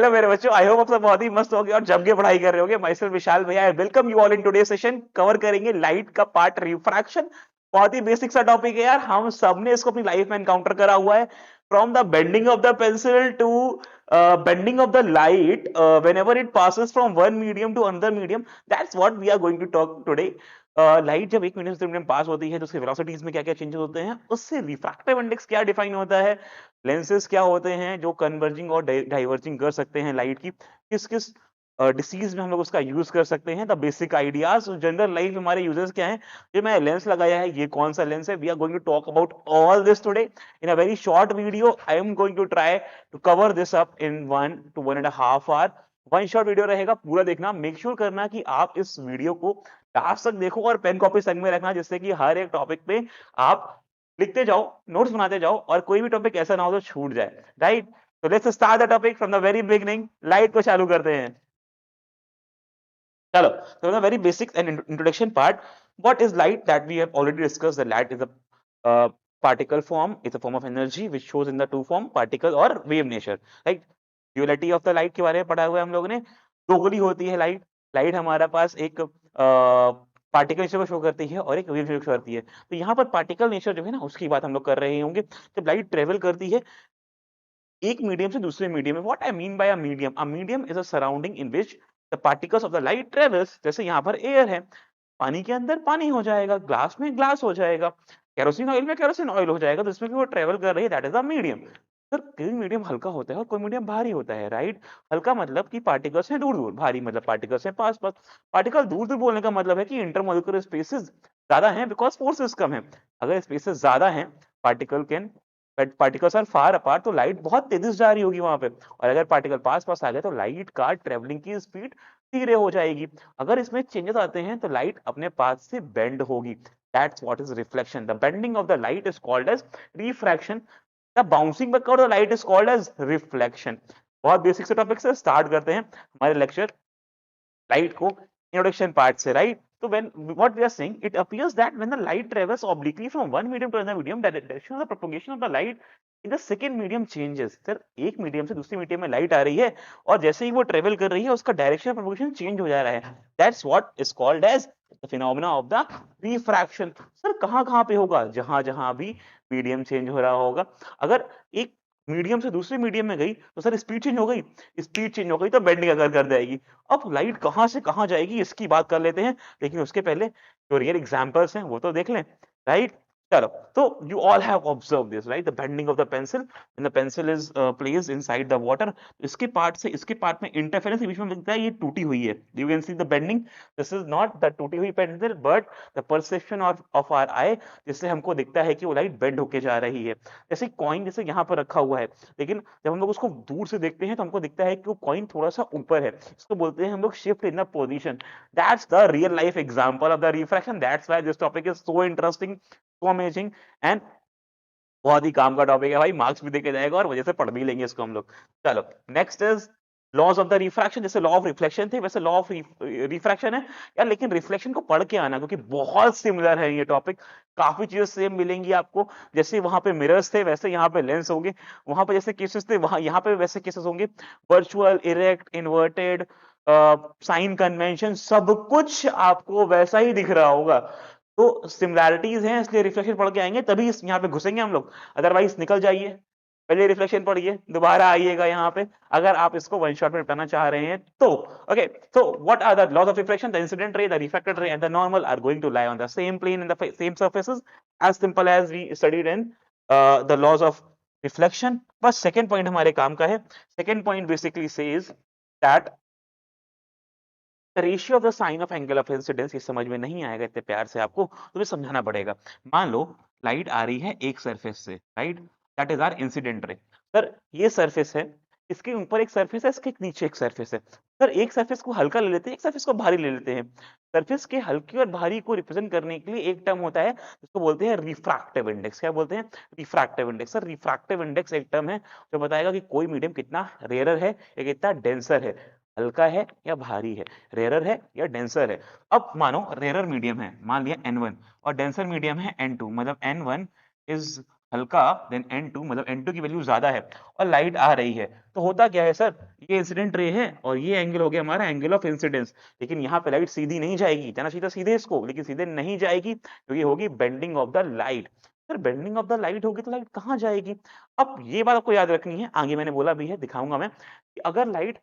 Hello मेरे बच्चों, I hope आप सब बहुत ही मस्त होगे और जम के पढ़ाई कर रहे होगे। माई सेल्फ विशाल भैया, welcome you all in today session. Cover करेंगे लाइट का पार्ट रिफ्रैक्शन। बहुत ही बेसिक सा टॉपिक है यार, हम सबने इसको अपनी लाइफ में एनकाउंटर करा हुआ है। From the bending of the pencil to bending of the light whenever it passes from one medium to another medium, that's what we are going to talk today. Light जब एक medium से medium पास होती है तो उसके velocities में क्या क्या चेंजेस होते हैं, उससे रिफ्रैक्टिव इंडेक्स क्या डिफाइन होता है, लेंसेज क्या होते हैं जो कन्वर्जिंग और डाइवर्जिंग कर सकते हैं लाइट की, किस किस डिसीज में हम लोग उसका यूज कर सकते हैं, the basic ideas, general life हमारे यूजर्स क्या हैं। जो मैं लेंस लगाया है ये कौन सा लेंस है, we are going to talk about all this today in a very short video. I am going to try to cover this up in 1 to 1.5 hour। One shot video रहेगा, पूरा देखना, make sure करना कि आप इस video को last तक देखो और पेन कॉपी संग में रखना, जिससे कि हर एक टॉपिक पे आप लिखते जाओ, नोट्स बनाते जाओ और कोई भी टॉपिक ऐसा ना हो तो छूट जाए, राइट। तो let's start the topic from the very beginning. Light को चालू करते हैं, चलो। तो the very basic and introduction part, what is light, that we have already discussed. The light is a particle form, it's a form of energy which shows in the two form, particle और wave nature, right। Duality of the light के बारे में पढ़ा हुआ है हम लोगों ने। दोगुली होती है लाइट। लाइट हमारा पास एक पार्टिकल नेचर को शो करती है और एक वेव नेचर शो करती है। तो यहाँ पर पार्टिकल नेचर जो है ना उसकी बात हम लोग कर रहे होंगे। जब लाइट ट्रेवल करती है एक मीडियम से दूसरे मीडियम में, what I mean by a medium is a surrounding in which the particles of the light travels. जैसे यहाँ पर एयर है, पानी के अंदर पानी हो जाएगा, ग्लास में ग्लास हो जाएगा, केरोसिन ऑयल में केरोसिन ऑयल हो जाएगा, तो इसमें भी वो ट्रेवल कर रही है, that is a medium. Sir कोई मीडियम हल्का होता है और कोई मीडियम भारी होता है, राइट। हल्का मतलब कि पार्टिकल्स हैं दूर दूर, भारी मतलब पार्टिकल्स हैं पास पास। पार्टिकल दूर दूर बोलने का मतलब है कि इंटरमोलिकुलर स्पेसेस ज्यादा हैं बिकॉज फोर्सेस कम है। अगर स्पेसेस ज्यादा हैं, particle can particles are far apart, तो लाइट बहुत तेजी से जा रही होगी वहां पे। और अगर पार्टिकल पास पास आ गए तो लाइट का ट्रेवलिंग की स्पीड धीरे हो जाएगी। अगर इसमें चेंजेस आते हैं तो लाइट अपने पाथ से बेंड होगी, that's what is reflection. The bending of the light is called as refraction. The bouncing back of the light is called as reflection. बहुत बेसिक से टॉपिक से स्टार्ट करते हैं हमारे लेक्चर लाइट को इंट्रोडक्शन पार्ट से, right. So when what we are saying, it appears that when the light travels obliquely from one medium to another medium, the direction of the propagation of the light in the second medium changes. Sir एक medium से दूसरे medium में light आ रही है और जैसे ही वो travel कर रही है उसका डायरेक्शन ऑफ प्रोपगेशन चेंज हो जा रहा है, that's what is called as the phenomena of the refraction. Sir कहाँ कहाँ पे होगा, जहां जहां भी मीडियम चेंज हो रहा होगा। अगर एक मीडियम से दूसरे मीडियम में गई तो सर स्पीड चेंज हो गई, स्पीड चेंज हो गई तो बेंडिंग अगर कर जाएगी। अब लाइट कहां से कहां जाएगी इसकी बात कर लेते हैं, लेकिन उसके पहले जो रियल एग्जांपल्स हैं वो तो देख लें, राइट। चलो, तो you all have observe this, right, the bending of the pencil when the pencil is placed inside the water. इसके पार्ट से इसके पार्ट में इंटरफेरेंस के बीच में लगता है ये टूटी हुई है, you can see the bending. This is not the टूटी हुई pencil but the perception of our eye, जिससे हमको दिखता है कि वो लाइट बेंड होके जा रही है। जैसे कॉइन जैसे यहाँ पर रखा हुआ है, लेकिन जब हम लोग उसको दूर से देखते हैं तो हमको दिखता है कि वो कॉइन थोड़ा सा ऊपर है, इसको बोलते हैं हम लोग shift in the position. That's the real life example of the refraction, that's why this topic is so interesting, so amazing and बहुत ही काम का टॉपिक है भाई, मार्क्स भी देके जाएगा और वजह से पढ़ भी लेंगे इसको हम लोग। चलो, next is laws of the refraction. जैसे लॉ ऑफ रिफ्लेक्शन थे वैसे लॉ ऑफ रिफ्रैक्शन है यार, लेकिन रिफ्लेक्शन को पढ़ के आना क्योंकि बहुत सिमिलर है ये टॉपिक, काफी चीजें सेम मिलेंगी आपको। जैसे वहां पे मिरर्स थे वैसे यहाँ पे लेंस होंगे, वहां पे जैसे केसेस थे वहां यहाँ पे वैसे केसेस होंगे। Virtual, erect, inverted, sine convention, सब कुछ आपको वैसा ही दिख रहा होगा। तो सिमिलैरिटीज हैं इसलिए रिफ्लेक्शन पढ़ के आएंगे तभी यहाँ पे घुसेंगे हम लोग, अदरवाइज निकल जाइए, पहले रिफ्लेक्शन पढ़िए दोबारा आइएगा यहाँ पे अगर आप इसको वन शॉट में निपटाना चाह रहे हैं तो। Okay, so what are the laws of reflection? The incident ray, the refracted ray and the normal are going to lie on the same plane in the same surfaces, as simple as we studied in the laws of reflection। बस second point हमारे काम का है। Second point basically says that ratio of the sine of angle of incidence. ये समझ में नहीं आएगा इतने प्यार से आपको, तो ये समझाना पड़ेगा। मान लो लाइट आ रही है एक सरफेस से, right, that is our incident ray. Sir ये सरफेस है, इसके ऊपर एक सरफेस है, इसके नीचे एक सरफेस है। सर एक सरफेस को हल्का ले लेते हैं, एक सरफेस को भारी ले लेते हैं। सरफेस के हल्के और भारी को रिप्रेजेंट करने के लिए एक टर्म होता है जिसको बोलते हैं रिफ्रैक्टिव इंडेक्स। क्या बोलते हैं? Refractive index. Sir refractive index एक टर्म है जो बताएगा कि कोई मीडियम कितना रेयर है या कितना डेंसर है, हल्का है या भारी है, रेयर है या डेंसर है। अब मानो रेयर मीडियम है, मान लिया N1, और डेंसर मीडियम है N2, मतलब N1 इज हल्का देन n2, मतलब n2 की वैल्यू ज्यादा है और लाइट आ रही है, तो होता क्या है सर, ये इंसिडेंट रे है और ये एंगल हो गया हमारा एंगल ऑफ इंसिडेंस। लेकिन यहाँ पे लाइट सीधी नहीं जाएगी, जाना चाहिए था सीधे इसको, लेकिन सीधे नहीं जाएगी क्योंकि होगी bending of the light. Sir bending of the light होगी तो लाइट कहाँ जाएगी? अब ये बात आपको याद रखनी है, आगे मैंने बोला भी है, दिखाऊंगा मैं कि अगर लाइट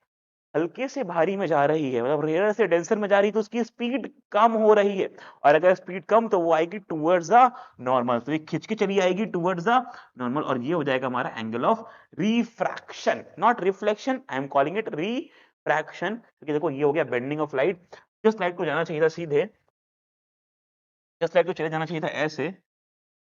हल्के से भारी में जा रही है, मतलब रेयर से डेंसर में जा रही है, तो उसकी स्पीड कम हो रही है, और अगर स्पीड कम तो वो आएगी टुवर्ड्स द नॉर्मल, तो ये खिंच के चली आएगी टुवर्ड्स द नॉर्मल, और ये हो जाएगा हमारा angle of refraction, not reflection, I am calling it refraction, क्योंकि देखो ये हो गया बेंडिंग ऑफ लाइट। जिस लाइट को जाना चाहिए था सीधे, जिस लाइट को चले जाना चाहिए था ऐसे,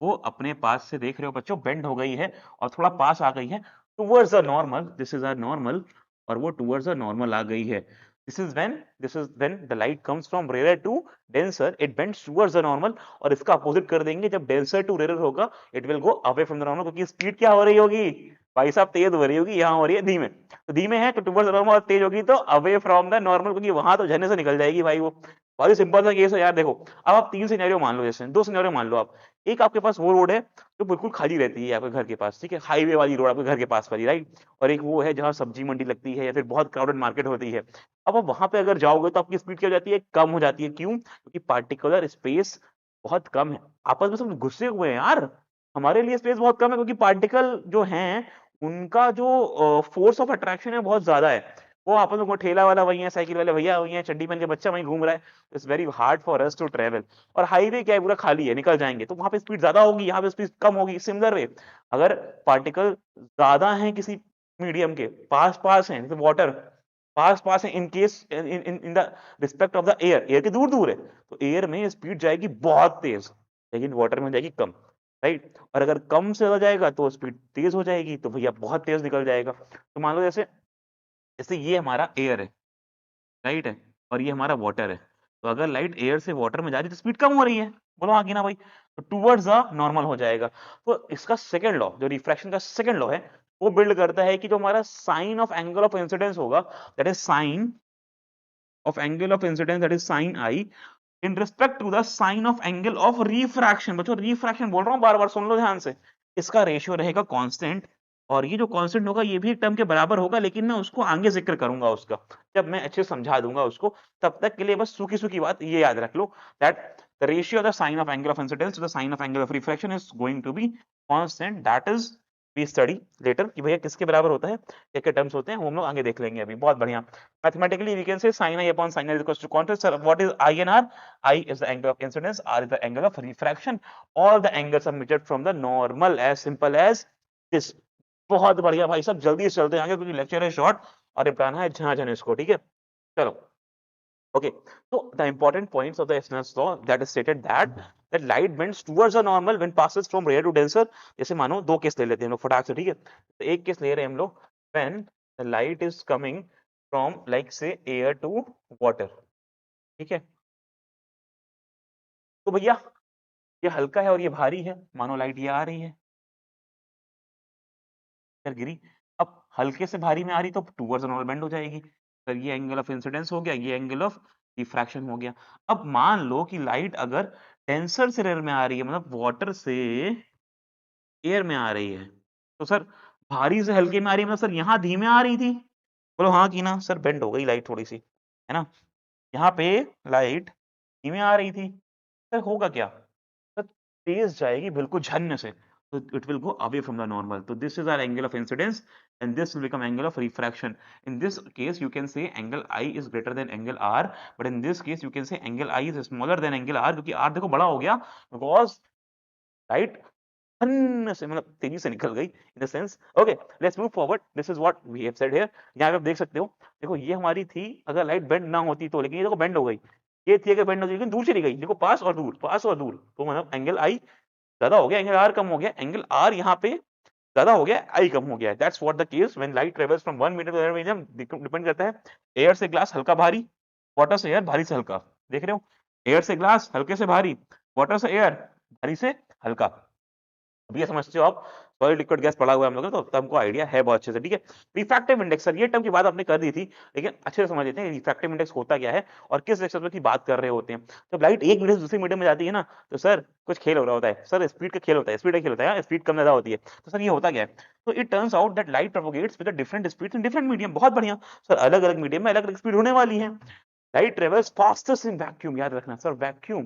वो अपने पास से देख रहे हो बच्चों बेंड हो गई है और थोड़ा पास आ गई है towards the normal, this is our normal, और वो टुवर्ड्स द नॉर्मल आ गई है। This is when the light comes from rare to denser, it bends towards the normal, और इसका अपोजिट कर देंगे, जब डेंसर टू रेयर होगा it will go away from the normal, क्योंकि स्पीड क्या हो रही होगी भाई साहब, तेज हो रही होगी, यहाँ हो रही है धीमे, तो धीमे है तो टुवर्ड्स द नॉर्मल, और तेज होगी तो अवे फ्रॉम द नॉर्मल, क्योंकि वहां तो झरने से निकल जाएगी भाई वो। बहुत ही सिंपल सा केस है यार। देखो अब आप तीन सिनेरियो मान लो, जैसे दो सिनेरियो मान लो आप, एक आपके पास वो रोड है जो बिल्कुल खाली रहती है आपके घर के पास, ठीक है, हाईवे वाली रोड आपके घर के पास वाली, राइट, और एक वो है जहाँ सब्जी मंडी लगती है या फिर बहुत क्राउडेड मार्केट होती है। अब आप वहां पे अगर जाओगे तो आपकी स्पीड क्या हो जाती है, कम हो जाती है, क्यों? क्योंकि पार्टिकुलर स्पेस बहुत कम है, आपस में सब घुसे हुए हैं यार, हमारे लिए स्पेस बहुत कम है, क्योंकि पार्टिकल जो हैं उनका जो फोर्स ऑफ अट्रैक्शन है बहुत ज्यादा है, वो आपस में, ठेला वाला वही है, साइकिल वाले भैया वही है, चड्डी पहन के बच्चा वहीं घूम रहा है, it's very hard for us to travel. और हाईवे क्या है, पूरा खाली है, निकल जाएंगे, तो वहां पे स्पीड ज्यादा होगी, यहाँ पे स्पीड कम होगी। सिमिलर वे, अगर पार्टिकल ज्यादा है किसी मीडियम के, पास पास है, जैसे वाटर पास पास है, in case in in in the respect of the air, air के दूर दूर है, तो एयर में स्पीड जाएगी बहुत तेज, लेकिन वाटर में जाएगी कम, राइट। और अगर कम से ज्यादा जाएगा तो स्पीड तेज हो जाएगी, तो भैया बहुत तेज निकल जाएगा। तो मान लो जैसे, जैसे ये हमारा एयर है, राइट है, और ये हमारा वाटर है, तो अगर लाइट एयर से वाटर में जा रही है तो स्पीड कम हो रही है, बोलो हाँ कि ना भाई, तो टूवर्ड्स द नॉर्मल हो जाएगा। तो इसका सेकंड लॉ, जो रिफ्रैक्शन का सेकंड लॉ है, वो बिल्ड करता है कि जो हमारा sine of angle of incidence होगा, that is sine of angle of incidence, that is sine i, in respect to the sine of angle of refraction, बच्चों रिफ्रैक्शन बोल रहा हूँ बार बार, सुन लो ध्यान से, इसका रेशियो रहेगा कांस्टेंट, और ये जो कांस्टेंट होगा ये भी एक टर्म के बराबर होगा, लेकिन मैं उसको आगे जिक्र करूंगा उसका, जब मैं अच्छे से समझा दूंगा उसको, तब तक के लिए बस सूखी सूखी बात ये याद रख लो, that the ratio of the sine of angle of incidence to the sine of angle of refraction is going to be constant, that is we study later कि भैया किसके बराबर होता है, क्या क्या टर्म्स होते हैं, वो हम लोग आगे देख लेंगे अभी। बहुत बढ़िया। Mathematically we can say sin i upon sin r is equals to constant. Sir, what is I and R? I is the angle of incidence, R is the angle of refraction. All the angles are measured from the normal, as simple as this. बहुत बढ़िया भाई साहब, जल्दी से चलते हैं आगे क्योंकि लेक्चर है शॉर्ट और निपटाना है झांझन इसको, ठीक है। चलो, okay, so the important points of the Snell's law that is stated that light bends towards the normal when passes from rare to denser। जैसे मानो दो केस ले लेते हैं हम लोग फटाक से, ठीक है, तो एक केस ले रहे हैं हम लोग, when the light is coming from like say air to water, ठीक है, तो भैया ये हल्का है और ये भारी है, मानो लाइट ये आ रही है, फिर गिरी, अब हल्के से भारी में आ रही तो टूवर्ड्स नॉर्मल बेंड हो जाएगी, फिर ये एंगल ऑफ इंसिडेंस हो गया, ये एंगल ऑफ रिफ्रैक्शन हो गया। अब मान लो कि लाइट अगर डेंसर से रेयर में आ रही है, मतलब वाटर से एयर में आ रही है, तो सर भारी से हल्के में आ रही है, मतलब सर यहाँ धीमे आ रही थी, बोलो हाँ कि ना, सर बेंड हो गई लाइट थोड़ी सी, है ना, यहाँ पे लाइट धीमे आ रही थी, सर होगा क्या, सर तेज जाएगी बिल्कुल झन्न से, so it will go away from the normal. So this is our angle of incidence and this will become angle of refraction. In this case you can say angle I is greater than angle R, but in this case you can say angle I is smaller than angle R, क्योंकि R देखो बड़ा हो गया because right धन्न से, मतलब तेजी से निकल गई in the sense। Okay, let's move forward. This is what we have said here। यहाँ पे आप देख सकते हो, देखो ये हमारी थी अगर लाइट बेंड ना होती तो, लेकिन ये देखो बेंड हो गई, ये थी अगर बेंड होती लेकिन दूर चली गई, देखो पास और दूर, पास और दूर, तो मतलब एंगल आई ज्यादा हो गया, एंगल आर कम हो गया, एंगल आर यहाँ पे ज्यादा हो गया, आई कम हो गया। That's what the case when light travels from one medium to another medium, depend करता है एयर से ग्लास हल्का भारी, वाटर से एयर भारी से हल्का, देख रहे हो, एयर से ग्लास हल्के से भारी, वाटर से एयर भारी से हल्का। अब ये समझते हो आप, सॉलिड लिक्विड गैस पढ़ा हुआ है हम लोगों ने, तो हमको आइडिया है बहुत अच्छे से, ठीक है। रिफ्रैक्टिव इंडेक्स, सर ये टर्म की बात आपने कर दी थी, लेकिन अच्छे से समझ लेते हैं रिफ्रैक्टिव इंडेक्स होता क्या है और किस लेक्चर की बात कर रहे होते हैं। जब लाइट एक मीडियम से दूसरे मीडियम में जाती है ना, तो सर कुछ खेल हो रहा होता है, सर स्पीड का खेल होता है, स्पीड का खेल होता है, स्पीड कम ज्यादा होती है। तो सर ये होता क्या है, तो it turns out that light propagates with different speeds in different medium. बहुत बढ़िया सर, अलग अलग मीडियम में अलग अलग स्पीड होने वाली है। Light travels fastest in vacuum, याद रखना सर, वैक्यूम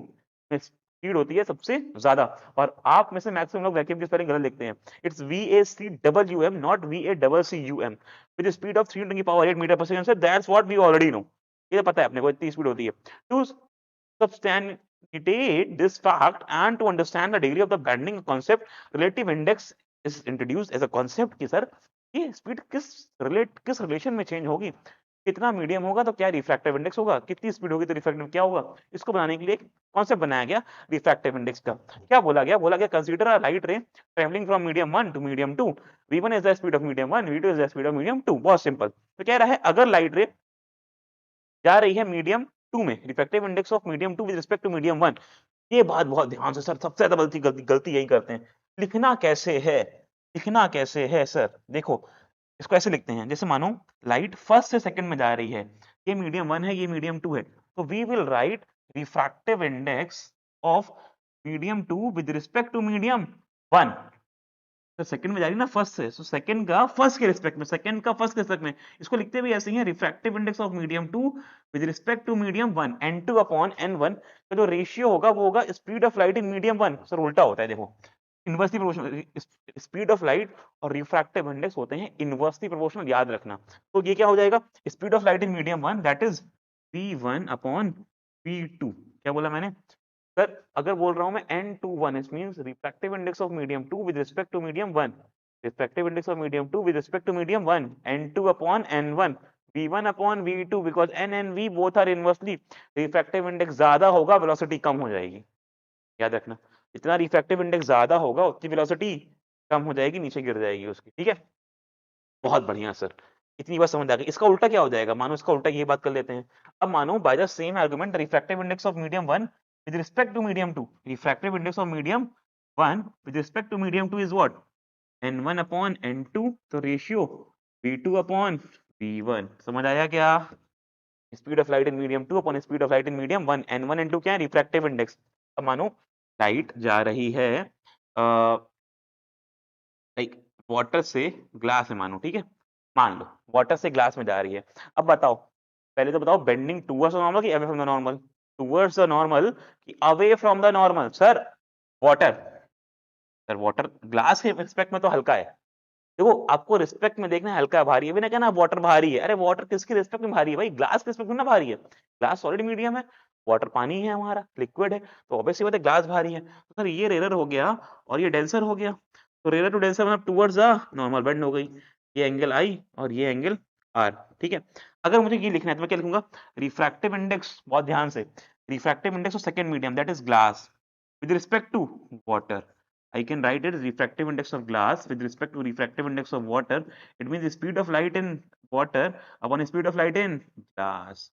में स्पीड होती है सबसे ज्यादा, और आप में से मैक्सिमम लोग वैक्यूम की स्पेलिंग गलत लिखते हैं। It's VACWM not VACCUM with speed of 3 to power 8 metre per second. Sir that's what we already know, ये तो पता है अपने को इतनी स्पीड होती है। To substantiate this fact and to understand the degree of the bending concept, relative index is introduced as a concept कि सर ये स्पीड किस रिलेशन में चेंज होगी, कितना मीडियम होगा तो क्या रिफ्रैक्टिव इंडेक्स होगा, कितनी स्पीड होगी तो रिफ्रैक्टिव क्या होगा। इसको बनाने के लिए एक कॉन्सेप्ट बनाया गया रिफ्रैक्टिव इंडेक्स का। क्या बोला गया consider a light ray travelling from medium 1 to medium 2, V1 is the speed of medium 1, V2 is the speed of medium 2। बहुत सिंपल, तो कह रहा है अगर लाइट रे जा रही है मीडियम 2 में, refractive index of medium 2 with respect to medium 1। ये बात बहुत ध्यान से, सर सबसे ज्यादा गलती यही करते हैं। लिखना कैसे है, लिखना कैसे है सर, देखो इसको ऐसे लिखते हैं, जैसे मानो लाइट फर्स्ट से सेकंड में जा रही है, ये मीडियम 1 है, ये मीडियम 2 है, तो we will write refractive index of medium 2 with respect to medium 1। तो सेकंड में जा रही है ना फर्स्ट से, तो सेकंड का फर्स्ट के रिस्पेक्ट में, सेकंड का फर्स्ट के रिस्पेक्ट में, इसको लिखते भी ऐसे ही है, refractive index of medium 2 with respect to medium 1, N2 upon N1 का जो रेशियो होगा वो होगा speed of light in medium 1। Sir उल्टा होता है, देखो inversely proportional, speed of light और रिफ्रैक्टिव इंडेक्स होते हैं इनवर्सली प्रोपोर्शनल, याद रखना। तो ये क्या हो जाएगा, speed of light in medium 1 that is V1 upon V2। क्या बोला मैंने सर, अगर बोल रहा हूं मैं N21, it means refractive index of medium 2 with respect to medium 1, refractive index of medium 2 with respect to medium 1, N2 upon N1, V1 upon V2, because N and V both are inversely, refractive index ज्यादा होगा velocity कम हो जाएगी, याद रखना। जितना refractive index ज्यादा होगा उतनी वेलोसिटी कम हो जाएगी, नीचे गिर जाएगी उसकी, ठीक है। बहुत बढ़िया सर, इतनी बात समझ आ गई। इसका उल्टा क्या हो जाएगा, मानो इसका उल्टा ये बात कर लेते हैं। अब मानो by the same argument refractive index of medium 1 with respect to medium 2, refractive index of medium 1 with respect to medium 2 is what, N1 upon N2, तो रेशियो V2 upon V1। समझ आया क्या, speed of light in medium 2 upon speed of light in medium 1, N1 N2 क्या है, refractive index. अब मानो light जा रही है लाइक वाटर से ग्लास में, मानो ठीक है, मान लो वाटर से ग्लास में जा रही है। अब बताओ, पहले तो बताओ बेंडिंग टुवर्ड्स द नॉर्मल कि away from the normal, towards the normal कि away from the normal. Sir water, sir water glass के रिस्पेक्ट में तो हल्का है, देखो आपको रिस्पेक्ट में देखना है हल्का भारी है, भी ना कहना वाटर भारी है। अरे वाटर किसके रिस्पेक्ट में भारी है भाई, ग्लास के रिस्पेक्ट में ना भारी है, ग्लास सॉलिड मीडियम है, वाटर पानी है हमारा, लिक्विड है, तो ऑब्वियसली बात है ग्लास भारी है। तो सर ये रेयर हो गया और ये डेंसर हो गया, तो रेयर टू डेंसर मतलब टुवर्ड्स द नॉर्मल बेंड हो गई, ये एंगल आई और ये एंगल आर, ठीक है। अगर मुझे ये लिखना है तो मैं क्या लिखूंगा, रिफ्रैक्टिव इंडेक्स, बहुत ध्यान से, refractive index of second medium that is glass with respect to water, I can write it as refractive index of glass with respect to refractive index of water. It means the speed of light in water upon speed of light in glass.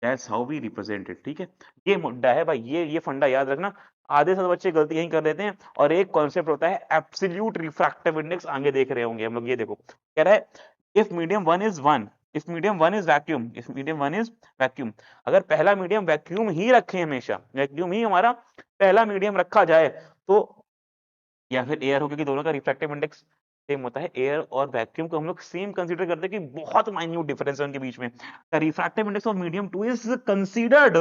That's how we represent it. ठीक है, ये मुद्दा है भाई, ये फंडा याद रखना। आधे से बच्चे गलती यही कर देते हैं, और एक कॉन्सेप्ट होता है एब्सोल्यूट रिफ्रैक्टिव इंडेक्स, आगे देख रहे होंगे हम लोग। ये देखो कह रहा है if medium 1 is 1, if medium 1 is vacuum, if medium 1 is vacuum, अगर पहला मीडियम वैक्यूम ही रखें, हमेशा वैक्यूम ही हमारा पहला मीडियम रखा जाए, तो या फिर एयर हो, क्योंकि दोनों का रिफ्रैक्टिव इंडेक्स सेम होता है, एयर और वैक्यूम को हम लोग सेम कंसीडर करते हैं कि बहुत माइन्यूट डिफरेंस है उनके बीच में। The refractive index of medium 2 is considered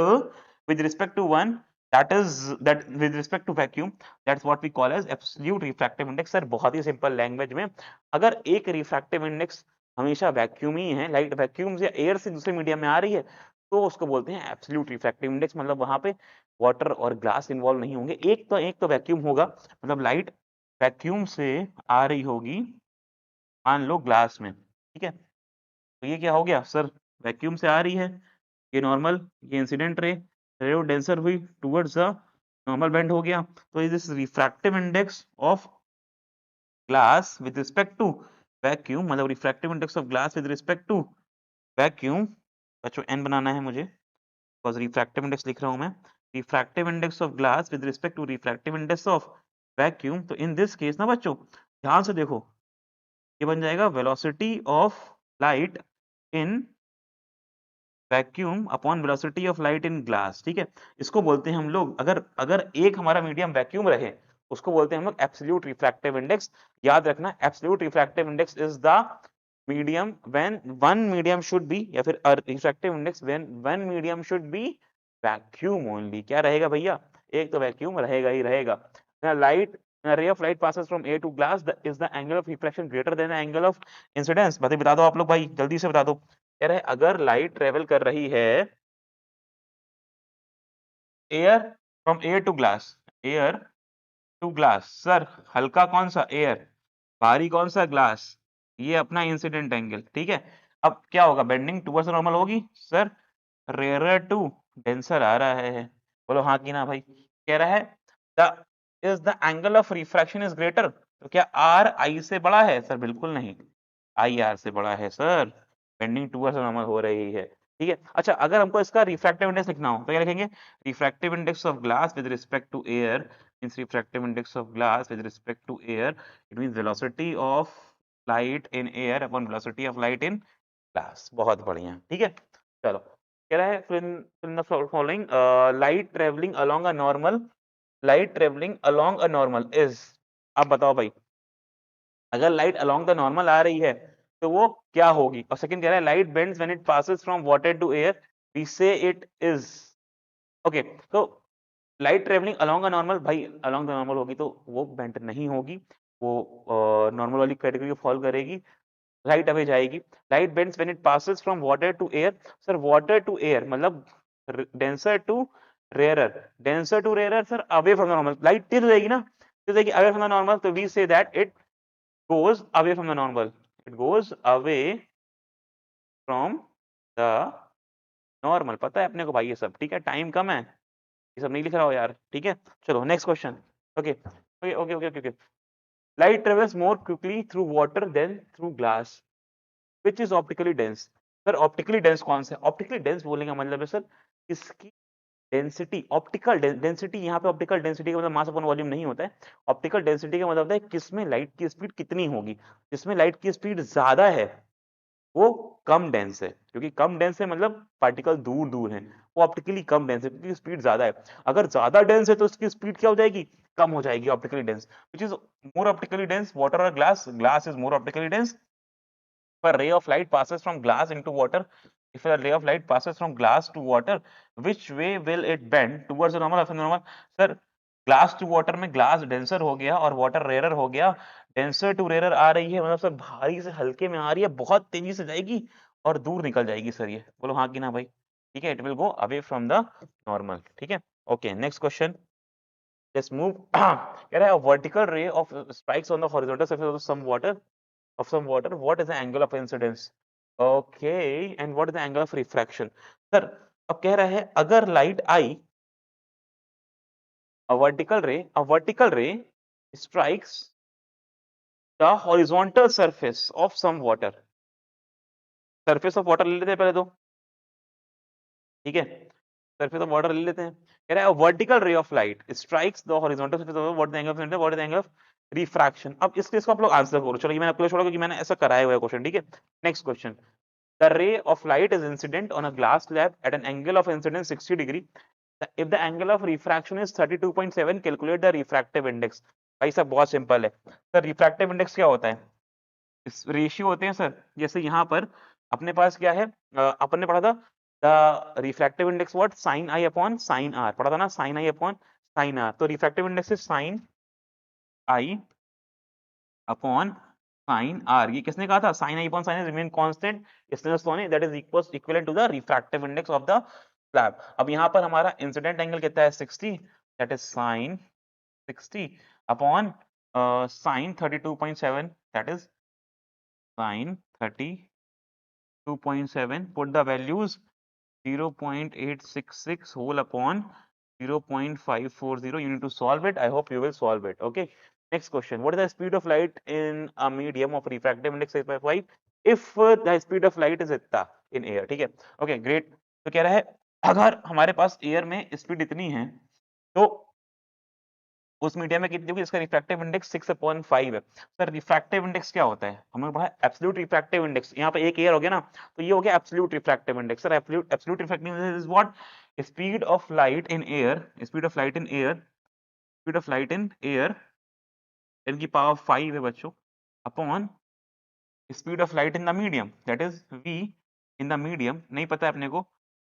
with respect to 1, that with respect to vacuum, that's what we call as absolute refractive index। Sir बहुत ही सिंपल लैंग्वेज में, अगर एक रिफ्रैक्टिव इंडेक्स हमेशा वैक्यूम ही है, लाइट वैक्यूम से air से दूसरे medium में आ रही है, तो उसको बोलते हैं एब्सोल्यूट रिफ्रैक्टिव इंडेक्स। मतलब वहां पे वाटर और ग्लास इन्वॉल्व नहीं होंगे, एक तो वैक्यूम होगा, मतलब लाइट वैक्यूम से आ रही होगी, मान लो ग्लास में, ठीक है, तो ये क्या हो गया सर, वैक्यूम से आ रही है, ये नॉर्मल, ये इंसिडेंट रे, रे डेंसर हुई टुवर्ड्स द नॉर्मल बेंड हो गया, तो this refractive index of glass with respect to vacuum, मतलब refractive index of glass with respect to vacuum, बच्चों एन बनाना है मुझे बिकॉज रिफ्रैक्टिव इंडेक्स लिख रहा हूं मैं, refractive index of glass with respect to refractive index of vacuum. तो इन दिस केस ना बच्चों, ध्यान से देखो, ये बन जाएगा velocity of light in vacuum upon velocity of light in glass, ठीक है। इसको बोलते हैं हम लोग, अगर अगर एक हमारा मीडियम वैक्यूम रहे, उसको बोलते हैं हम लोग एब्सोल्यूट रिफ्रैक्टिव इंडेक्स। याद रखना, absolute refractive index is the medium when one medium should be, या फिर refractive index when one medium should be vacuum only. क्या रहेगा भैया? एक तो वैक्यूम रहेगा ही रहेगा। Light ray of light passes from air to glass, is the angle of refraction greater than the angle of incidence? बता दो आप लोग भाई, जल्दी से बता दो। कह रहे अगर लाइट ट्रेवल कर रही है air from air to glass, air to glass, sir हल्का कौन सा? एयर। भारी कौन सा? ग्लास। ये अपना इंसिडेंट एंगल, ठीक है। अब क्या होगा? बेंडिंग टूवर्ड्स नॉर्मल होगी सर, रेयर टू डेंसर आ रहा है। बोलो हाँ कि ना भाई। कह रहा है the is the angle of refraction is greater, तो क्या आर आई से बड़ा है? सर बिल्कुल नहीं, आई आर से बड़ा है सर, बेंडिंग टूवर्ड्स नॉर्मल हो रही है, ठीक है। अच्छा, अगर हमको इसका रिफ्रैक्टिव इंडेक्स लिखना हो तो क्या लिखेंगे? Refractive index of glass with respect to air means refractive index of glass with respect to air, it means velocity of light in air upon velocity of light in glass. बहुत बढ़िया, ठीक है। चलो, कह रहा है फिर the following light travelling along a normal, light travelling along a normal is, अब बताओ भाई, अगर लाइट अलोंग द नॉर्मल आ रही है तो वो क्या होगी? और सेकंड कह रहा है light bends when it passes from water to air, we say it is. Okay, तो light travelling along a normal, भाई अलोंग द नॉर्मल होगी तो वो बेंट नहीं होगी, वो नॉर्मल वाली कैटेगरी को फॉलो करेगी, राइट अवे जाएगी। Light bends when it passes from water to air, sir water to air मतलब denser to rarer, denser to rarer sir away from the normal, light तेज हो जाएगी ना, तेज जाएगी अवे फ्रॉम द नॉर्मल, तो we say that it goes away from the normal, it goes away from the normal। पता है अपने को भाई ये सब, ठीक है, टाइम कम है, ये सब नहीं लिख रहा हो यार, ठीक है। चलो next question. Okay okay okay okay okay. Light travels more quickly through water than through glass, which is optically dense. Sir optically dense कौन सा है? ऑप्टिकली डेंस बोलने का मतलब है सर इसकी डेंसिटी, ऑप्टिकल डेंसिटी। यहाँ पे ऑप्टिकल डेंसिटी का मतलब मास अपॉन वॉल्यूम नहीं होता है, ऑप्टिकल डेंसिटी का मतलब होता है किसमें लाइट की स्पीड कितनी होगी। जिसमें लाइट की स्पीड ज्यादा है वो कम डेंस है, क्योंकि कम डेंस है मतलब पार्टिकल दूर दूर है, वो ऑप्टिकली कम डेंस है क्योंकि स्पीड ज्यादा है। अगर ज्यादा डेंस है तो उसकी स्पीड क्या हो जाएगी? कम हो जाएगी, optically dense. Which is more optically dense, water और glass? Glass is more optically dense. If a ray of light passes from glass into water, if a ray of light passes from glass to water, which way will it bend towards the normal or normal? Sir glass to water में glass denser हो गया और water rarer हो गया, denser to rarer आ रही है मतलब sir भारी से हल्के में आ रही है, बहुत तेजी से जाएगी और दूर निकल जाएगी सर। ये बोलो हाँ कि ना भाई, ठीक है, it will go away from the normal, ठीक है। Okay next question, let's move. कह रहा है vertical ray of strikes on the horizontal surface of some water, of some water, what is the angle of incidence? Okay, and what is the angle of refraction? Sir अब कह रहा है अगर light I, a vertical ray strikes the horizontal surface of some water, surface of water ले लेते हैं पहले तो, ठीक है, surface of water ले लेते हैं। कह रहा है vertical ray of light strikes the horizontal surface of, what is the angle of incidence, what is the angle of refraction? अब इसको आप लोग आंसर करो, चलो ये मैंने आपको छोड़ा क्योंकि मैंने ऐसा कराया हुआ है क्वेश्चन, ठीक है। Next question, the ray of light is incident on a glass slab at an angle of incidence 60 degree. If the angle of refraction is 32.7, calculate the refractive index। भाई सब बहुत सिंपल है सर, रिफ्रैक्टिव इंडेक्स क्या होता है? इस ratio होते हैं सर, जैसे यहाँ पर अपने पास क्या है, अपन ने पढ़ा था the refractive index what, sine i upon sine r, पढ़ा था ना, sine i upon sine r. तो refractive index is sine i upon sine r. ये किसने कहा था? Sine i upon sine remain constant, इसने सोने that is equivalent to the refractive index of the slab. अब यहाँ पर हमारा इंसिडेंट एंगल कितना है? 60, that is sine 60 upon sine 32.7, that is sign 32.7, put the values 0.866 whole upon 0.540, you need to solve it, I hope you will solve it। Okay, next question, what is the speed of light in a medium of refractive index 8.5 if the speed of light is इतना in air, ठीक है। Okay great, तो कह रहा है अगर हमारे पास air में स्पीड इतनी है तो उस मीडियम में कितनी होगी, इसका रिफ्रैक्टिव इंडेक्स 6/5 है। सर रिफ्रैक्टिव इंडेक्स क्या होता है, हमने पढ़ा एब्सोल्यूट रिफ्रैक्टिव इंडेक्स, यहाँ पे एक एयर हो गया ना, तो ये हो गया absolute refractive index. Sir absolute refractive index is what, speed of light in air, speed of light in air, speed of light in air 10 की पावर 5 है बच्चों, upon speed of light in the medium that is v in the medium, नहीं पता है अपने को,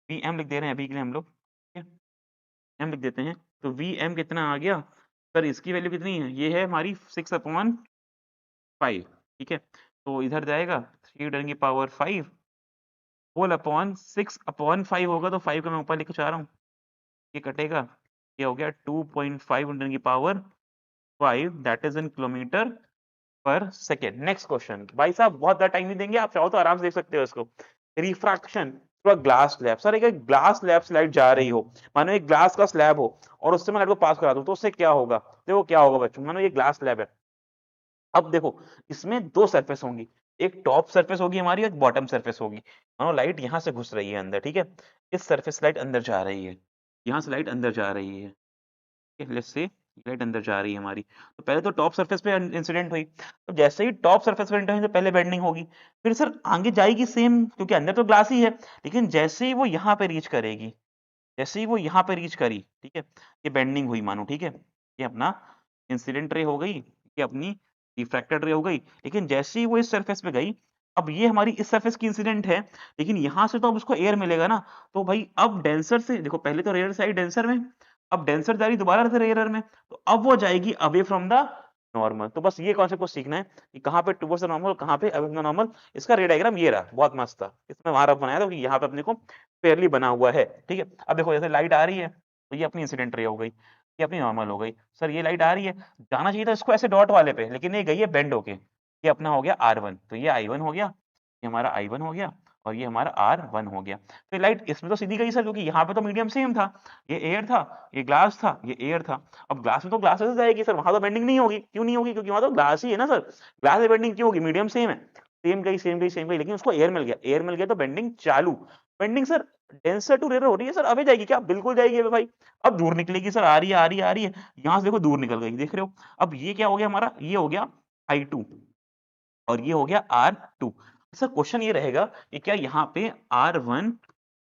V M लिख दे रहे हैं अभी के लिए हम लोग, ठीक है एम लिख देते हैं, तो वी एम कितना आ गया सर, इसकी वैल्यू कितनी है, ये है हमारी 6/5, ठीक है, तो इधर जाएगा 3 की पावर 5 होल अपॉन 6/5 होगा, तो 5 का मैं ऊपर लिख चाह रहा हूँ, ये कटेगा, ये हो गया 2.5 10 की power 5 that is in kilometre पर सेकेंड। नेक्स्ट क्वेश्चन, भाई साहब बहुत ज्यादा टाइम नहीं देंगे, आप चाहो तो आराम से देख सकते हो इसको। रिफ्रैक्शन ग्लास स्लैब, सर एक ग्लास स्लैब से लाइट जा रही हो, मानो एक ग्लास का स्लैब हो और उससे मैं लाइट को पास करा दूं, तो उससे क्या होगा, देखो क्या होगा बच्चों, मानो ये ग्लास स्लैब है, अब देखो इसमें दो सरफेस होंगी, एक टॉप सरफेस होगी हमारी, एक बॉटम सरफेस होगी, मानो लाइट यहां से घुस रही है अंदर, ठीक है, इस सरफेस लाइट अंदर जा रही है, यहाँ से लाइट अंदर जा रही है, लेट्स से लाइट अंदर जा रही है हमारी, तो पहले तो टॉप सरफेस पे इंसिडेंट हुई, तो जैसे ही टॉप सरफेस पे इंसिडेंट हुई तो पहले बेंडिंग होगी, फिर सर आगे जाएगी सेम, क्योंकि अंदर तो ग्लास ही है, लेकिन जैसे ही वो यहाँ पे रीच करेगी, जैसे ही वो यहाँ पे रीच करी, ठीक है, ये बेंडिंग हुई मानो, ठीक है, ये अपना इंसिडेंट रे हो गई, ये अपनी रिफ्रैक्टेड रे हो गई, लेकिन जैसे ही वो इस सरफेस पे गई, अब ये हमारी इस सरफेस की इंसिडेंट है, लेकिन यहाँ से तो अब उसको एयर मिलेगा ना, तो भाई अब डेंसर से देखो, पहले तो रेयर साइड डेंसर में, अब डेंसर जा रही दोबारा से रेयर में, तो अब वो जाएगी अवे फ्रॉम द नॉर्मल, तो बस ये कॉन्सेप्ट को सीखना है कि कहाँ पे टुवर्ड्स द नॉर्मल, कहाँ पे अवे फ्रॉम द नॉर्मल। इसका रे डायग्राम ये रहा, बहुत मस्त था, इसमें वहां रफ बनाया था कि यहाँ पे अपने को फेयरली बना हुआ है, ठीक है। अब देखो जैसे लाइट आ रही है, तो ये अपनी इंसिडेंट रे हो गई, ये अपनी नॉर्मल हो गई, सर ये लाइट आ रही है, जाना चाहिए था इसको ऐसे डॉट वाले पे, लेकिन ये गई है बेंड होके, ये अपना हो गया R1, तो ये I1 हो गया, ये हमारा I1 हो गया, और ये हमारा R1 हो गया, तो लाइट इसमें तो सीधी गई सर, क्योंकि यहाँ पे तो मीडियम सेम था, ये एयर था, ये ग्लास था, ये एयर था, अब ग्लास में तो ग्लास ऐसे जाएगी सर, वहां तो बेंडिंग नहीं होगी, क्यों नहीं होगी, क्योंकि वहां तो ग्लास ही है ना सर, ग्लास में बेंडिंग क्यों होगी, मीडियम सेम है, सेम गई सेम गई सेम गई, लेकिन उसको एयर मिल गया, एयर मिल गया तो बेंडिंग चालू, bending sir denser to rare हो रही है सर, अबे जाएगी क्या, बिल्कुल जाएगी अबे भाई, अब दूर निकलेगी सर, आ रही है आ रही है आ रही है, यहां से देखो दूर निकल गई, देख रहे हो, अब ये क्या हो गया हमारा, ये हो गया I2 और ये हो गया R2। सर क्वेश्चन ये रहेगा कि क्या यहाँ पे R1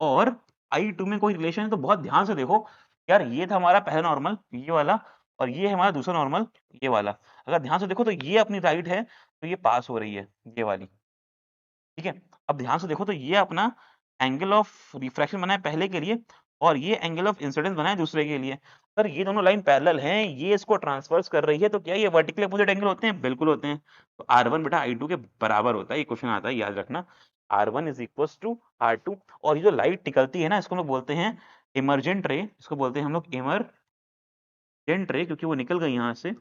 और I2 में कोई रिलेशन है, तो बहुत ध्यान से देखो यार, ये था हमारा पहला नॉर्मल ये वाला, और ये है हमारा दूसरा नॉर्मल ये वाला, अगर ध्यान से देखो तो ये अपनी राइट है, तो ये पास हो रही है ये वाली, ठीक है। अब ध्यान से देखो तो ये अपना एंगल ऑफ रिफ्रैक्शन बना है पहले के लिए, और ये एंगल ऑफ इंसिडेंस बना है दूसरे के लिए, सर ये दोनों लाइन पैरेलल हैं, ये इसको ट्रांसफर्स कर रही है, तो क्या ये वर्टिकल अपोजिट एंगल होते हैं, बिल्कुल होते हैं, तो R1 बेटा I2 के बराबर होता है, ये क्वेश्चन आता है याद रखना, R1 is equal to R2, और ये जो लाइट निकलती है ना, इसको हम लोग बोलते हैं इमरजेंट रे, इसको बोलते हैं हम लोग इमरजेंट रे, क्योंकि वो निकल गई यहाँ से,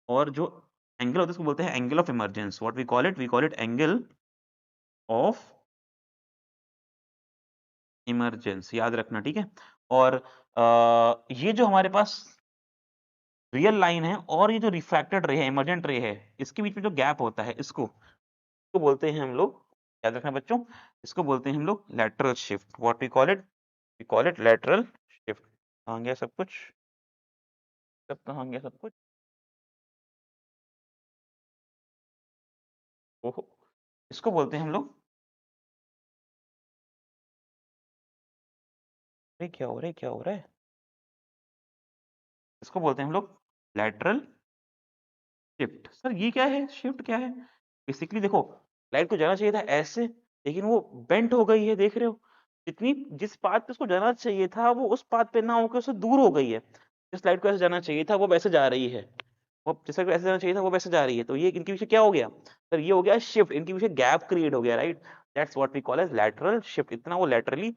और जो एंगल होता है उसको बोलते हैं angle of emergence, what we call it angle of emergence, याद रखना, ठीक है। और ये जो हमारे पास रियल लाइन है और ये जो रिफ्रैक्टेड रे है, इमरजेंट रे है, इसके बीच में जो गैप होता है, इसको बोलते हैं हम लोग, याद रखना बच्चों, इसको बोलते हैं हम लोग lateral shift, what we call it lateral shift. कहाँ गया सब कुछ, सब कहाँ गया सब कुछ, ओहो, इसको बोलते हैं हम लोग, अरे क्या हो रहा है क्या हो रहा है, इसको बोलते हैं हम लोग लैटरल शिफ्ट। सर ये क्या है, शिफ्ट क्या है, बेसिकली देखो लाइट को जाना चाहिए था ऐसे, लेकिन वो बेंट हो गई है, देख रहे हो, जितनी जिस पाथ पे उसको जाना चाहिए था वो उस पाथ पे ना होकर उससे दूर हो गई है, जिस लाइट को ऐसे जाना चाहिए था वो वैसे जा रही है, वो जिस लाइट को ऐसे जाना चाहिए था वो वैसे जा रही है, तो ये इनके पीछे क्या हो गया सर, ये हो गया शिफ्ट, इनके पीछे गैप क्रिएट हो गया, right, that's what we call as lateral shift, इतना वो लैटरली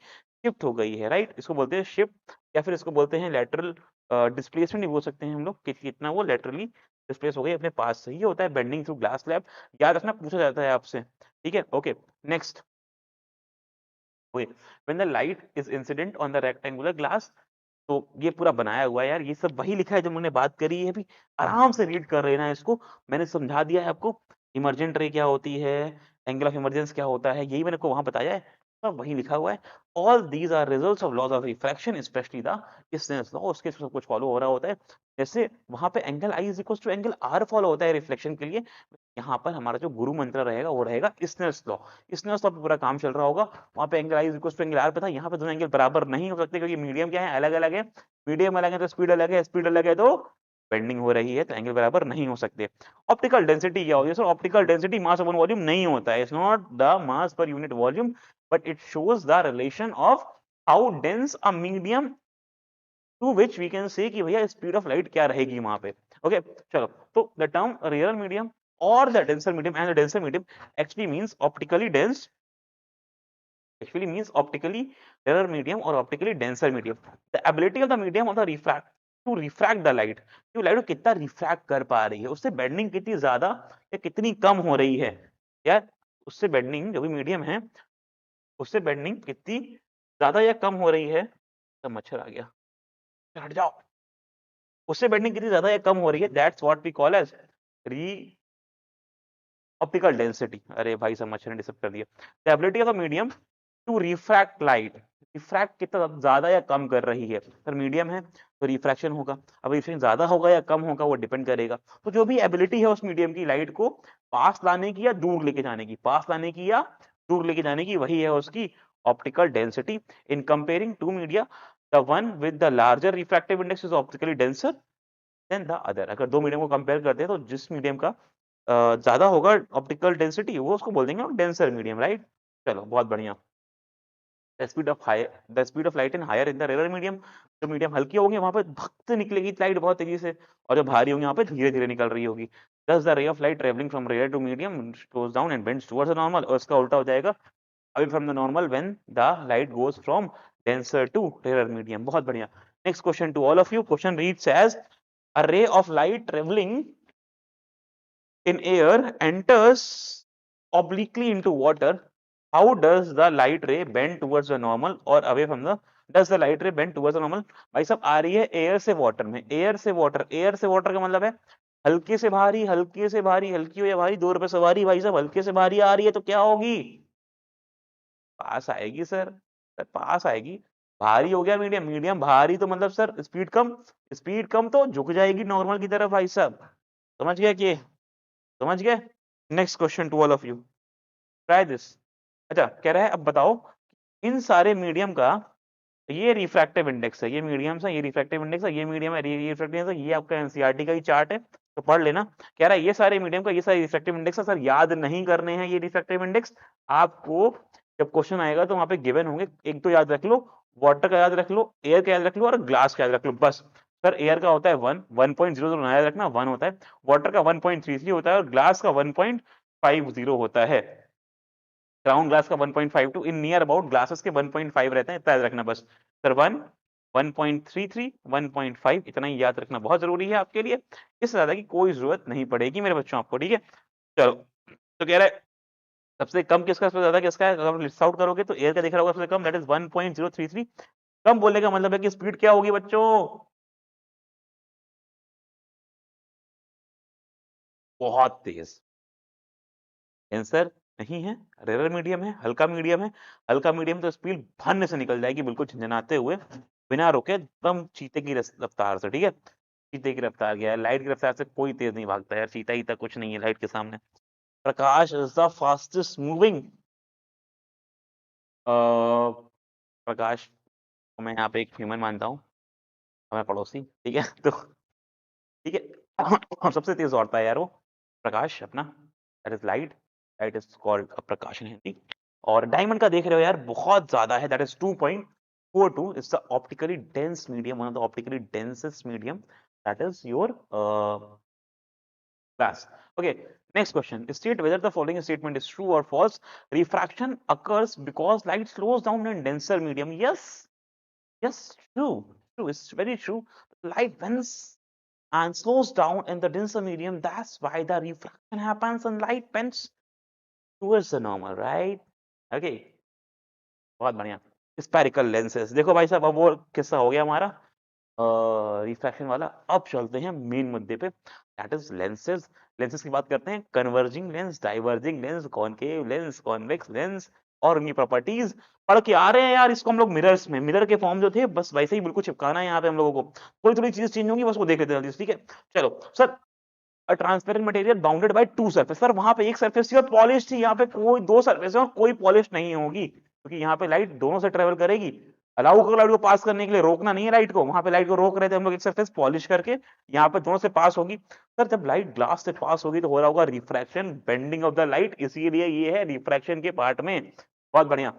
शिफ्ट हो गई है, राइट, इसको बोलते हैं शिफ्ट, या फिर इसको बोलते हैं लैटरल डिस्प्लेसमेंट भी बोल सकते हैं हम लोग, कि इतना वो लैटरली डिस्प्लेस हो गई अपने पास से, ये होता है बेंडिंग थ्रू ग्लास स्लैब, याद रखना पूछा जाता है आपसे, ठीक है, okay. Next, when the light is incident on the rectangular glass, तो ये पूरा बनाया हुआ है यार, ये सब वही लिखा है जो मैंने बात करी है अभी, आराम से रीड कर लेना है इसको, मैंने समझा दिया है आपको, इमरजेंट रे क्या होती है, एंगल ऑफ इमरजेंस क्या होता है, यही मैंने को वहां बताया है, सब वही लिखा हुआ है। All these are results of laws of refraction, specially the snell's law, उसके सब कुछ फॉलो हो रहा होता है। जैसे वहां पे angle i is equal to angle r follow होता है रिफ्लेक्शन के लिए, यहाँ पर हमारा जो गुरु मंत्र रहेगा वो रहेगा स्नेल्स लॉ। स्नेल्स लॉ पे पूरा काम चल रहा होगा। वहां पे angle i is equal to angle r पे था, यहाँ पे दोनों एंगल बराबर नहीं हो सकते क्योंकि मीडियम क्या है, अलग अलग है। मीडियम अलग है तो स्पीड अलग है, स्पीड अलग है तो बेंडिंग हो रही है, तो एंगल बराबर नहीं हो सकते। ऑप्टिकल डेंसिटी क्या होती है sir? Optical density mass upon volume नहीं होता है, it's not the mass per unit volume, but it shows the relation of how dense a medium to which we can say कि भैया speed of light क्या रहेगी वहां पे। Okay चलो, तो the term rarer medium or the denser medium and the denser medium actually means optically dense, actually means optically rarer medium or optically denser medium, the ability of the medium of the refract to refract the light, कि light को कितना refract कर पा रही है, उससे bending कितनी ज्यादा या कितनी कम हो रही है यार, उससे बेंडिंग जो भी मीडियम है उससे बेंडिंग कितनी ज्यादा या कम हो रही है। तो मच्छर आ गया, हट जाओ। उससे बेंडिंग कितनी ज्यादा या कम हो रही है, that's what we call as re optical density. अरे भाई सब मच्छर ने डिस्टर्ब कर दिया। The ability of the medium to refract light, refract कितना ज्यादा या कम कर रही है, सर मीडियम है तो रिफ्रैक्शन होगा, अब रिफ्रैक्शन ज्यादा होगा या कम होगा वो डिपेंड करेगा। तो जो भी एबिलिटी है उस मीडियम की लाइट को पास लाने की या दूर लेके जाने की, पास लाने की या दूर लेके जाने की, वही है उसकी optical density. In comparing two media, the one with the larger refractive index is optically denser than the other. अगर दो मीडियम को कंपेयर करते हैं तो जिस मीडियम का ज्यादा होगा ऑप्टिकल डेंसिटी वो उसको बोल देंगे डेंसर मीडियम, राइट। चलो बहुत बढ़िया। The speed of light in higher in the rare medium, जो मीडियम हल्की होगी वहां पे भक्त निकलेगी लाइट बहुत तेजी से, और जो भारी होगी वहां पे धीरे धीरे निकल रही होगी। Thus the ray of light travelling from rare to medium slows down and bends towards the normal, और इसका उल्टा हो जाएगा away from the normal when the light goes from denser to rare medium. बहुत बढ़िया। Next question to all of you, question reads as a ray of light traveling in air enters obliquely into water, how does the light ray bend towards the normal or away from the, does the light ray bend towards the normal? भाई साहब आ रही है air से water में, air से water, air से water का मतलब है हल्के से भारी, हल्के से भारी, हल्की हो या भारी 2 रुपए सवारी, भाई साहब हल्के से भारी आ रही है तो क्या होगी, पास आएगी सर, सर पास आएगी। भारी हो गया मीडियम, मीडियम भारी तो मतलब सर स्पीड कम, स्पीड कम तो झुक जाएगी नॉर्मल की तरफ भाई साहब, समझ गया कि, समझ गए। Next question to all of you, try this. अच्छा कह रहा है अब बताओ इन सारे मीडियम का, ये रिफ्रैक्टिव इंडेक्स है, ये मीडियम है, ये रिफ्रैक्टिव इंडेक्स है, ये मीडियम है, ये रिफ्रैक्टिव इंडेक्स है, ये आपका एनसीईआरटी का ही चार्ट है तो पढ़ लेना। कह रहा है ये सारे मीडियम का ये सारे रिफ्रैक्टिव इंडेक्स है, सर याद नहीं करने हैं ये रिफ्रैक्टिव इंडेक्स आपको, जब क्वेश्चन आएगा तो वहां पे गिवन होंगे, एक तो याद रख लो, वाटर का याद रख लो, एयर का याद रख लो और ग्लास का याद रख लो बस। सर एयर का होता है 1.00 याद रखना 1 होता है, वाटर का 1.33 होता है और ग्लास का 1.50 होता है, ग्राउंड ग्लास का 1.52, इन नियर अबाउट ग्लासेस के 1.5 रहते हैं, इतना याद रखना बस। सर 1, 1.33, 1.5 इतना ही याद रखना बहुत जरूरी है आपके लिए, इससे ज्यादा की कोई जरूरत नहीं पड़ेगी मेरे बच्चों आपको, ठीक है। चलो तो कह रहा है सबसे कम किसका, सबसे ज्यादा किसका है, अगर लिस्ट आउट करोगे तो एयर का दिख रहा होगा सबसे कम, दैट इज 1.033। कम बोलने का मतलब है कि स्पीड क्या होगी बच्चों, बहुत तेज। आंसर नहीं है, रेयर मीडियम है, हल्का मीडियम है, हल्का मीडियम तो स्पीड भनने से निकल जाएगी बिल्कुल झंझनाते हुए, बिना रुके एकदम चीते की रफ्तार से, ठीक है। चीते की रफ्तार क्या है, लाइट की रफ्तार से कोई तेज नहीं भागता यार, चीता ही तक कुछ नहीं है लाइट के सामने। प्रकाश इज द फास्टेस्ट मूविंग, प्रकाश को मैं यहाँ पे एक ह्यूमन मानता हूँ, हमें पड़ोसी, ठीक है तो ठीक है और सबसे तेज दौड़ता है यार वो प्रकाश अपना, that is light, light is called prakash in Hindi. और डायमंड का देख रहे हो यार बहुत ज्यादा है, that is 2.42, it's the optically dense medium, one of the optically densest medium, that is your glass. Okay, next question, state whether the following statement is true or false. Refraction occurs because light slows down in denser medium. Yes, yes, true, true, it's very true. Light bends and slows down in the denser medium, that's why the refraction happens and light bends towards the normal, right? Okay, बहुत बढ़िया। Spherical lenses, देखो भाई साहब अब वो किस्सा हो गया हमारा रिफ्रैक्शन वाला, अब चलते हैं मेन मुद्दे पे, दैट इज लेंसेज। लेंसेज की बात करते हैं, converging lens, diverging lens, concave lens, convex lens, और उनकी प्रॉपर्टीज पढ़ के आ रहे हैं यार। इसको हम लोग मिरर्स में, मिरर के फॉर्म जो थे बस वैसे ही बिल्कुल चिपकाना है यहाँ पे हम लोगों को। थोड़ी थोड़ी चीज चेंज होंगी, बस वो देख लेते हैं जल्दी से, ठीक है। चलो sir, a transparent material bounded by two surface. Sir वहां पे एक सरफेस थी और पॉलिश थी, यहाँ पे कोई दो सरफेस है और कोई पॉलिश नहीं होगी, क्योंकि यहाँ पे लाइट दोनों से ट्रेवल करेगी। अलाउ करो लाइट को पास करने के लिए, रोकना नहीं है लाइट को। वहां पे लाइट को रोक रहे थे हम लोग एक सरफेस पॉलिश करके, यहाँ पे दोनों से पास होगी। सर जब लाइट ग्लास से पास होगी तो हो रहा होगा refraction, bending of the light, इसीलिए ये है रिफ्रैक्शन के पार्ट में। बहुत बढ़िया।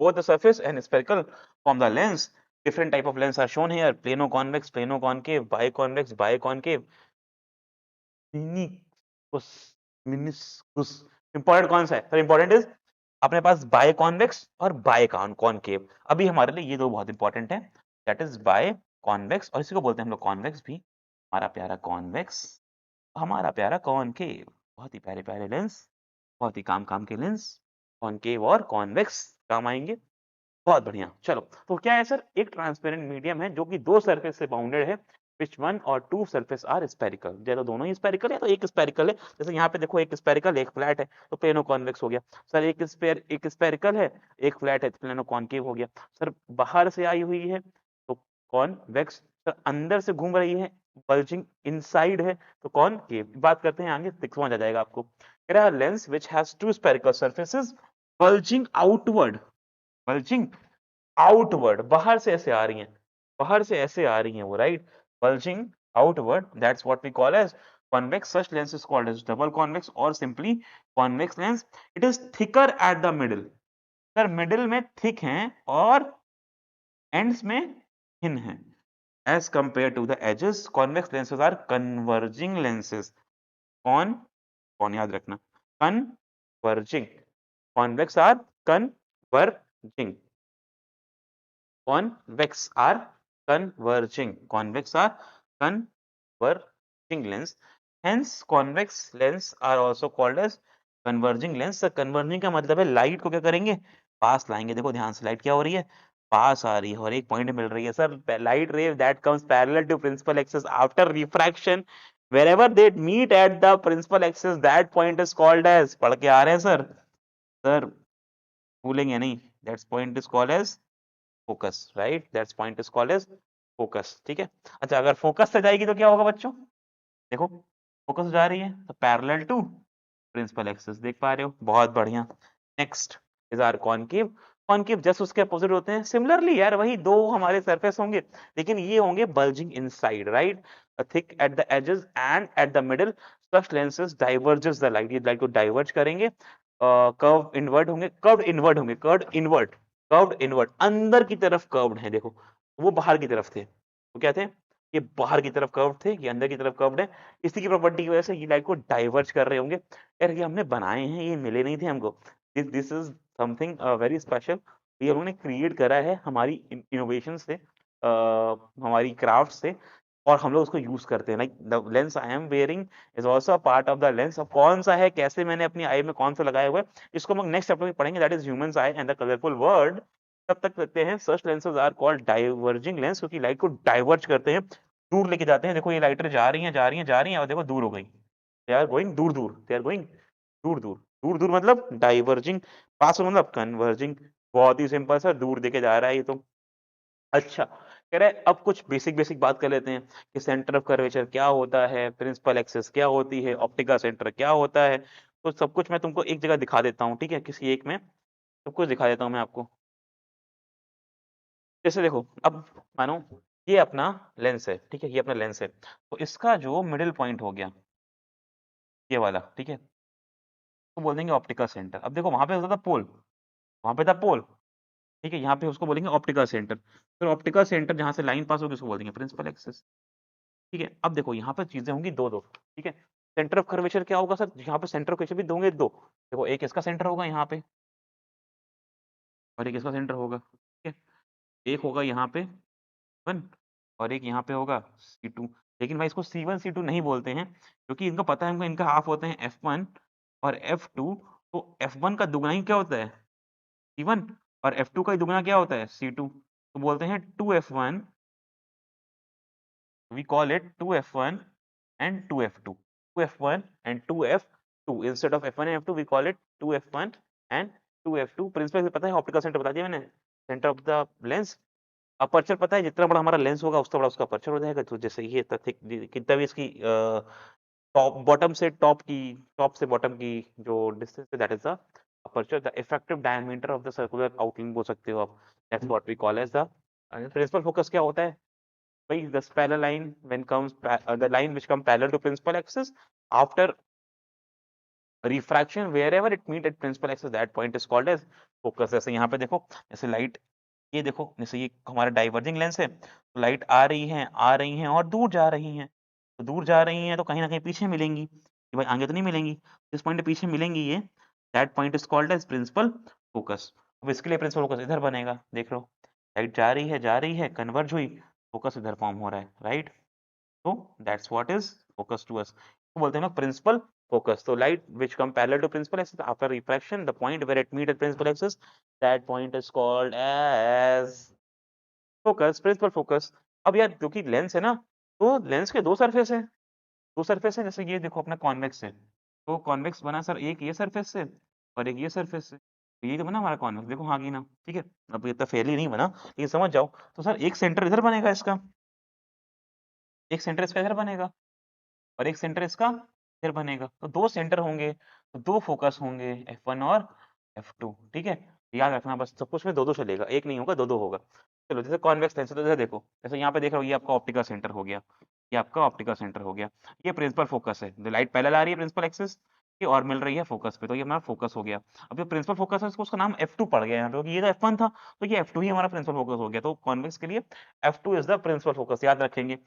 Both the surface and spherical form the lens. Different type of lens are shown here: plano-convex, plano-concave, biconvex, biconcave, meniscus, meniscus. Important कौन सा है? सर important is अपने पास biconvex और biconcave। अभी हमारे लिए ये दो बहुत इंपॉर्टेंट है, that is biconvex, और इसी को बोलते हैं हम लोग convex भी। हमारा प्यारा convex, हमारा प्यारा concave। बहुत ही प्यारे प्यारे लेंस, बहुत ही काम के लेंस, कॉनकेव और कॉन्वेक्स काम आएंगे। बहुत बढ़िया। चलो, तो क्या है सर, एक ट्रांसपेरेंट मीडियम है जो कि दो सरफेस से बाउंडेड है, विच वन और टू सरफेस आर स्पेरिकल। या तो दोनों ही स्पेरिकल है तो एक स्पेरिकल है। जैसे यहाँ पे देखो, एक स्पेरिकल एक फ्लैट है तो प्लेनो कॉन्वेक्स हो गया। सर एक स्पेरिकल है एक फ्लैट है तो प्लेनो कॉनकेव हो गया। सर बाहर से आई हुई है तो कॉन्वेक्स, सर अंदर से घूम रही है, बल्जिंग इनसाइड है तो कॉनकेव। बात करते हैं आगे, समझ आ जाएगा आपको। कह रहा है lens which has two spherical surfaces bulging outward, bulging outward, बाहर से ऐसे आ रही हैं, बाहर से ऐसे आ रही हैं वो, right. Bulging outward, that's what we call as convex. Such lens is called as double convex or simply convex lens. It is thicker at the middle. Sir middle में थिक हैं और एंड्स में थिन हैं। As compared to the edges, convex lenses are converging lenses. कौन याद रखना, converging. Convex are converging. Convex are converging. Convex are converging lens. Hence, convex lens are also called as converging lens. So, converging का मतलब है light को क्या करेंगे, पास लाएंगे। देखो ध्यान से, लाइट क्या हो रही है, पास आ रही है और एक पॉइंट मिल रही है। Sir light ray that comes parallel to principal axis after refraction, wherever they meet at the principal axis, that point is called as, पढ़ के आ रहे हैं सर, सर भूलेंगे नहीं, that point is called as focus, right. That's point is called as focus, ठीक है। अच्छा, अगर फोकस से जाएगी तो क्या होगा बच्चों, देखो फोकस जा रही है तो पैरेलल टू प्रिंसिपल एक्सिस, देख पा रहे हो, बहुत बढ़िया। Next is are concave. Concave just उसके अपोजिट होते हैं। सिमिलरली यार वही दो हमारे सरफेस होंगे, लेकिन ये होंगे bulging inside, right, thick at the edges and at the middle. Such lenses diverges the light, ये लाइट को डाइवर्ज करेंगे। कर्व इनवर्ट होंगे, कर्व्ड इनवर्ट होंगे, कर्व्ड इनवर्ट, कर्व्ड इनवर्ट, अंदर की तरफ कर्व्ड है। देखो वो बाहर की तरफ थे, वो क्या थे, ये बाहर की तरफ कर्व्ड थे, ये अंदर की तरफ कर्व्ड है। इसी की प्रॉपर्टी की वजह से ये लाइट को डाइवर्ज कर रहे होंगे। यार ये हमने बनाए हैं, ये मिले नहीं थे हमको। This is something very special, ये हम लोगों ने क्रिएट करा है हमारी इनोवेशन से, हमारी क्राफ्ट से, और हम लोग उसको यूज करते हैं। Like the lens I am wearing is also a part of the lens. अब कौन सा है, कैसे मैंने अपनी आई में कौन सा लगाया हुआ है, इसको हम नेक्स्ट चैप्टर में पढ़ेंगे, that is humans eye and the colourful world. तब तक कहते हैं such lenses are called diverging lens, क्योंकि लाइट को डाइवर्ज करते हैं, दूर लेके जाते हैं। देखो ये लाइटें जा रही हैं जा रही हैं जा रही हैं और देखो दूर हो गई, दे आर गोइंग दूर दूर, दे आर गोइंग दूर दूर, दूर दूर मतलब डाइवर्जिंग, पास मतलब कन्वर्जिंग। बहुत ही सिंपल सा, दूर देके जा रहा है ये तो। अच्छा, कह रहे हैं अब कुछ बेसिक बेसिक बात कर लेते हैं कि सेंटर ऑफ कर्वेचर क्या होता है, प्रिंसिपल एक्सिस क्या होती है, ऑप्टिका सेंटर क्या होता है। तो सब कुछ मैं तुमको एक जगह दिखा देता हूँ, ठीक है, किसी एक में सब कुछ दिखा देता हूँ मैं आपको। जैसे देखो, अब मानो ये अपना लेंस है, ठीक है, ये अपना लेंस है, तो इसका जो मिडिल पॉइंट हो गया ये वाला, ठीक है, तो बोल देंगे ऑप्टिकल सेंटर। अब देखो वहां पे होता था पोल, वहां पे था पोल, ठीक है, यहाँ पे उसको बोलेंगे ऑप्टिकल सेंटर। फिर ऑप्टिकल सेंटर जहां से लाइन पास होगी उसको बोल देंगे प्रिंसिपल एक्सिस, ठीक है। अब देखो यहाँ पे चीजें होंगी दो दो, ठीक है। सेंटर ऑफ कर्वेचर क्या होगा सर, यहाँ पे सेंटर ऑफ कर्वेचर भी दोगे दो। देखो एक इसका सेंटर होगा यहाँ पे और एक इसका सेंटर होगा, ठीक है। एक होगा यहाँ पे वन और एक यहाँ पे होगा C2। लेकिन भाई इसको C1 C2 नहीं बोलते हैं, क्योंकि इनको पता है हमको इनका हाफ होते हैं F1 और F2। तो F1 का दुगना ही क्या होता है C1 और F2 का ही दुगना क्या होता है C2, तो बोलते हैं 2F1, we call it 2F1 and 2F2, 2F1 and 2F2, instead of F1 and F2 we call it 2F1 and 2f2 principal पता है, ऑप्टिकल सेंटर बता दिया मैंने, centre of the lens. Aperture पता है, जितना बड़ा हमारा लेंस होगा उतना बड़ा उसका अपर्चर हो जाएगा। तो जैसे ये थिक, कितना भी इसकी टॉप बॉटम से टॉप की, टॉप से बॉटम की जो डिस्टेंस है that is the aperture, the effective diameter of the circular outline बोल सकते हो आप, that's what we call as the principal focus. क्या होता है भाई, the parallel line when comes the line which come parallel to principal axis after refraction wherever it meet at principal axis, that point is called as focus. जैसे यहाँ पे देखो, जैसे light, ये देखो जैसे ये हमारा डाइवर्जिंग लेंस है, तो लाइट आ रही हैं और दूर जा रही हैं। तो दूर जा रही हैं तो कहीं ना कहीं पीछे मिलेंगी, कि भाई आगे तो नहीं मिलेंगी, जिस पॉइंट पे पीछे मिलेंगी ये, that point is called as principal focus. अब इसके लिए प्रिंसिपल फोकस इधर बनेगा, देख लो लाइट जा रही है, कन्वर्ज हुई, फोकस इधर फॉर्म हो रहा है, राइट। तो that's what is focus to us, तो बोलते हैं ना principal focus. So light which come parallel to principal axis after refraction, the point where it meet at principal axis, that point is called as focus, principal focus. अब यार क्योंकि lens है ना, तो लेंस के दो सरफेस है, दो सरफेस है। जैसे ये देखो अपना कॉन्वेक्स है, तो कॉन्वेक्स बना सर एक ये सरफेस से और एक ये सरफेस से, तो ये तो बना हमारा कॉन्वेक्स, देखो हाँ की ना, ठीक है। अब ये तो फेल ही नहीं बना, लेकिन समझ जाओ। तो सर एक सेंटर इधर बनेगा इसका, एक सेंटर इसका इधर बनेगा और एक सेंटर इसका इधर बनेगा, तो दो सेंटर होंगे, तो दो फोकस होंगे, F1 और F2, ठीक है। याद रखना बस, सब कुछ में दो दो चलेगा, एक नहीं होगा, दो दो होगा। चलो जैसे कॉन्वेक्स लेंस है, तो जैसे देखो, जैसे यहाँ पे देख रहे हो, ये आपका ऑप्टिकल सेंटर हो गया, ये आपका ऑप्टिकल सेंटर हो गया, ये प्रिंसिपल फोकस है, जो लाइट पैरेलल आ रही है प्रिंसिपल एक्सिस की और मिल रही है फोकस पे, तो ये हमारा फोकस हो गया। अब जो प्रिंसिपल फोकस है, इसको उसका नाम F2 पड़ गया यहाँ पे, क्योंकि ये तो F1 था, तो ये F2 ही हमारा प्रिंसिपल फोकस हो गया। तो कॉन्वेक्स के लिए F2 is the principal focus, याद रखेंगे।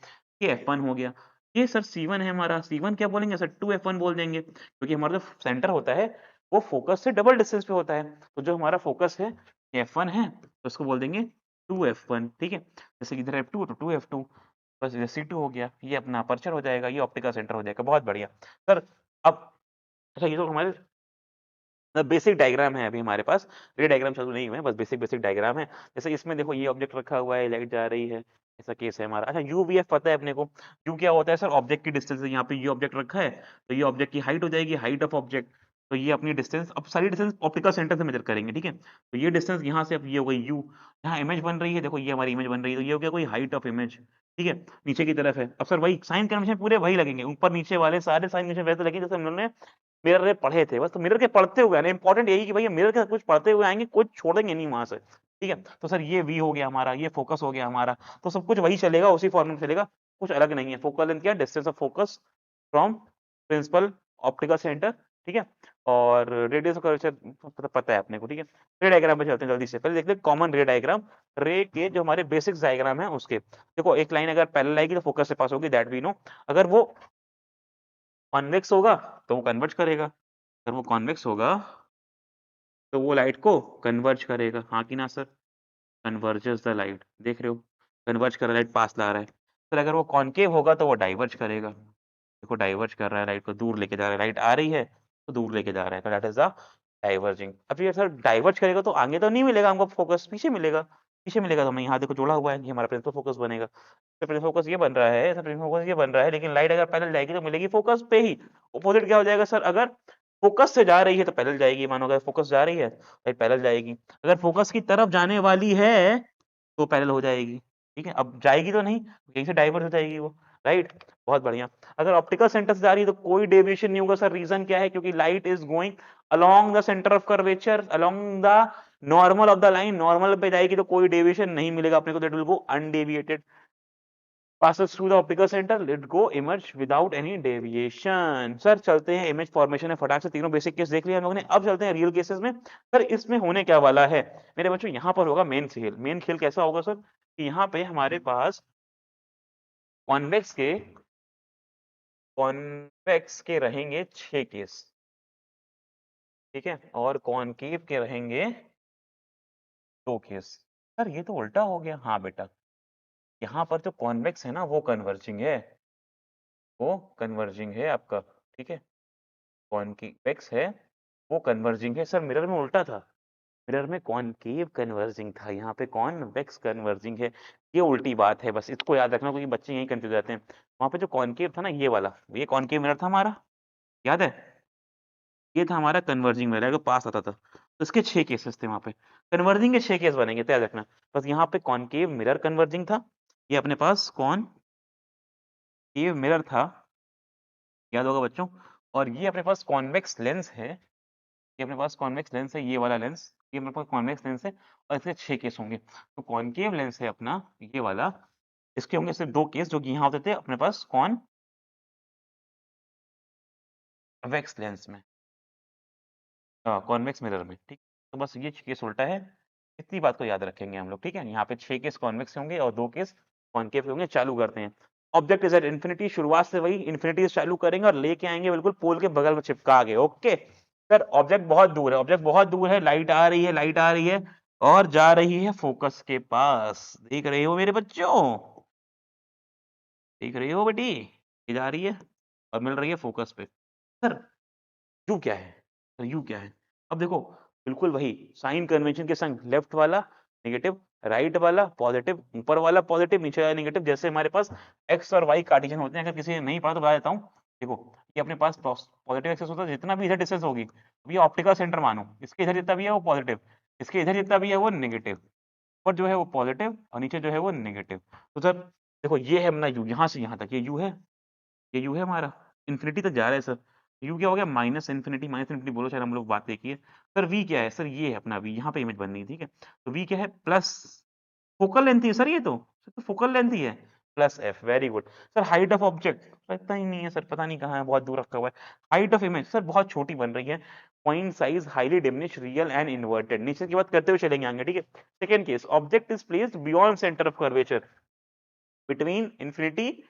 ये F1 हो गया, ये सर C1 है हमारा, C1 क्या बोलेंगे सर, 2F1 बोल देंगे, क्योंकि हमारा जो सेंटर होता है वो फोकस से डबल डिस्टेंस पे होता है। तो जो हमारा फोकस है F1 है, तो इसको बोल देंगे 2F1, ठीक है। जैसे इधर F2 तो 2F2, बस ये C2 हो गया, ये अपना अपर्चर हो जाएगा, ये ऑप्टिकल सेंटर हो जाएगा। बहुत बढ़िया सर। अब अच्छा, ये तो हमारे बेसिक डायग्राम है अभी हमारे पास, रे डायग्राम चालू नहीं हुए हैं, बस बेसिक बेसिक डायग्राम है। जैसे इसमें देखो, ये ऑब्जेक्ट रखा हुआ है, लाइट जा रही है, ऐसा केस है हमारा। अच्छा, यू वी एफ पता है अपने को, यू क्या होता है सर, ऑब्जेक्ट की डिस्टेंस है। यहाँ पे ये ऑब्जेक्ट रखा है, तो ये ऑब्जेक्ट की हाइट हो जाएगी, हाइट ऑफ ऑब्जेक्ट। तो ये अपनी डिस्टेंस, अब सारी डिस्टेंस ऑप्टिकल सेंटर से मेजर करेंगे, ठीक है। तो ये डिस्टेंस यहाँ से, अब ये हो गई यू, यहाँ इमेज बन रही है, देखो ये हमारी इमेज बन रही है, तो ये हो गया कोई हाइट ऑफ इमेज, ठीक है। नीचे की तरफ है, अब सर वही साइन कन्वेंशन पूरे वही लगेंगे, ऊपर नीचे वाले सारे साइन कन्वेंशन वैसे लगेंगे जैसे हम लोगों ने मिरर में पढ़े थे। बस तो मिरर के पढ़ते हुए आना इंपॉर्टेंट, यही कि भैया मिरर के कुछ पढ़ते हुए आएंगे, कुछ छोड़ेंगे नहीं वहां से, ठीक है। तो सर ये वी हो गया हमारा, ये फोकस हो गया हमारा, तो सब कुछ वही चलेगा, उसी फॉर्मेट में चलेगा, कुछ अलग नहीं है। फोकल लेंथ क्या, distance of focus from principal optical centre, ठीक है। और रेडियस ऑफ कर्वेचर पता है अपने को, ठीक है। रे डायग्राम पे चलते हैं जल्दी से, पहले देखते हैं कॉमन रे डायग्राम। रे के जो हमारे बेसिक्स डायग्राम है उसके, देखो एक लाइन अगर पैरेलल आएगी तो फोकस से पास होगी, दैट वी नो। अगर वो कॉन्वेक्स होगा तो वो कन्वर्ज करेगा, अगर वो कॉन्वेक्स होगा तो वो लाइट को कन्वर्ज करेगा, हाँ कि ना सर, कन्वर्जेस द लाइट, देख रहे हो, कन्वर्ज कर रहा है, लाइट पास ला रहा है। फिर अगर वो कॉन्केव होगा तो वो डाइवर्ज करेगा, देखो डाइवर्ज कर रहा है, लाइट को दूर लेके जा रहा है, लाइट आ रही है तो दूर लेके जा रहा है, तो दैट इज द डाइवर्जिंग। अब ये सर डाइवर्ज करेगा तो आगे तो नहीं मिलेगा हमको फोकस, पीछे मिलेगा, पीछे मिलेगा, तो हमें यहाँ देखो जोड़ा हुआ है, ये हमारा प्रिंसिपल फोकस बनेगा। तो प्रिंसिपल फोकस ये बन रहा है, सर प्रिंसिपल फोकस ये बन रहा है, लेकिन लाइट अगर पैरेलल जाएगी तो मिलेगी फोकस पे ही। अपोजिट क्या हो जाएगा सर, अगर फोकस से जा रही है तो पैरेलल जाएगी, मानो अगर फोकस जा रही है लाइट पैरेलल जाएगी, अगर फोकस की तरफ जाने वाली है तो पैरेलल हो जाएगी, ठीक है। अब जाएगी तो नहीं, यहीं से डाइवर्ट हो जाएगी वो, राइट। बहुत बढ़िया। अगर ऑप्टिकल सेंटर से जा रही है तो कोई डेविएशन नहीं होगा सर, रीजन क्या है, क्योंकि light is going along the centre of curvature, along the normal of the line, normal पे जाएगी तो कोई डेविएशन नहीं मिलेगा अपने को, that will go undeviated, passes through the optical center, let go emerge without any deviation। Sir चलते हैं इमेज फॉर्मेशन में, फटाक से तीनों बेसिक केस देख लिया हम लोगों ने, अब चलते हैं रियल केसेस में। सर इसमें होने क्या वाला है मेरे बच्चों, यहाँ पर होगा मेन खेल। मेन खेल कैसा होगा सर, कि यहाँ पे हमारे पास कॉन्वेक्स के, कॉन्वेक्स के रहेंगे 6 केस, ठीक है, और कॉनकेव के रहेंगे 2 केस। सर ये तो उल्टा हो गया, हाँ बेटा, यहाँ पर जो कॉन्वेक्स है ना वो कन्वर्जिंग है, वो कन्वर्जिंग है आपका, ठीक है। कॉन्वेक्स है वो कन्वर्जिंग है, सर मिरर में उल्टा था, मिरर में कॉनकेव कन्वर्जिंग था, यहाँ पे कॉन्वेक्स कन्वर्जिंग है, ये उल्टी बात है, बस इसको याद रखना, क्योंकि बच्चे यही कंफ्यूज रहते हैं। वहां पे जो कॉनकेव था ना ये वाला, ये कॉनकेव मिरर था हमारा, याद है, ये था हमारा कन्वर्जिंग मिरर, को पास आता था। तो इसके 6 केसेस थे वहाँ पे। कन्वर्जिंग के 6 केस बनेंगे, तो याद रखना। बस यहाँ पे कॉनकेव मिरर कन्वर्जिंग था, ये अपने पास कॉनकेव मिरर था, याद होगा बच्चों। और ये अपने पास कॉन्वेक्स लेंस है, ये अपने पास कॉन्वेक्स लेंस है, ये वाला लेंस, ये अपने पास कॉन्वेक्स लेंस है, और इसके 6 केस होंगे। तो कॉनकेव लेंस है अपना ये वाला, इसके होंगे सिर्फ 2 केस, जो कि यहाँ होते थे अपने पास कॉन्वेक्स लेंस में, कॉन्वेक्स मिरर में, ठीक। तो बस ये केस उल्टा है, इतनी बात को याद रखेंगे हम लोग, ठीक है। यहाँ पे 6 केस कॉन्वेक्स होंगे और 2 केस कॉनकेव होंगे। चालू करते हैं। ऑब्जेक्ट इज एट इन्फिनिटी, शुरुआत से वही इन्फिनिटी से चालू करेंगे और लेके आएंगे बिल्कुल पोल के बगल में चिपका के। ओके सर, ऑब्जेक्ट बहुत दूर है, ऑब्जेक्ट बहुत दूर है, लाइट आ रही है, लाइट आ रही है और जा रही है फोकस के पास। देख रहे हो मेरे बच्चों, देख रहे हो बेटी, ये जा रही है और मिल रही है फोकस पे। सर यू क्या है, तो यू क्या है? अब देखो, बिल्कुल वही साइन कन्वेंशन के संग, लेफ्ट वाला नेगेटिव, राइट वाला पॉजिटिव, ऊपर वाला पॉजिटिव, नीचे वाला नेगेटिव, जैसे हमारे पास एक्स और वाई कार्टेशियन होते हैं। अगर किसी ने नहीं पढ़ा तो बता देता हूँ। देखो, ये अपने पास पॉजिटिव एक्सेस होता है, जितना भी इधर डिस्टेंस होगी, अब ये ऑप्टिकल सेंटर मानो, इसके इधर जितना भी है वो पॉजिटिव, इसके इधर जितना भी है वो नेगेटिव, और जो है वो पॉजिटिव और नीचे जो है वो नेगेटिव। तो सर देखो, ये है अपना यू, यहाँ से यहाँ तक ये यू है, ये यू है हमारा, इन्फिनिटी तक जा रहा है सर। यू क्या हो गया, माइनस इन्फिनिटी बोलो, शायद हम लोग बात देखिए। सर वी क्या है, सर ये है अपना वी, यहाँ पे इमेज बननी है, ठीक है। तो वी क्या है, प्लस फोकल लेंथ ही है सर, ये तो फोकल लेंथ ही है, plus F, very good. Sir height of object पता ही नहीं है सर, पता नहीं कहाँ है, बहुत दूर रखा हुआ है। हाइट ऑफ इमेज सर बहुत छोटी बन रही है, point size highly diminish, real and inverted. नीचे की बात करते हुए चलेंगे आगे, ठीक है। Second case, object is placed beyond centre of curvature, between infinity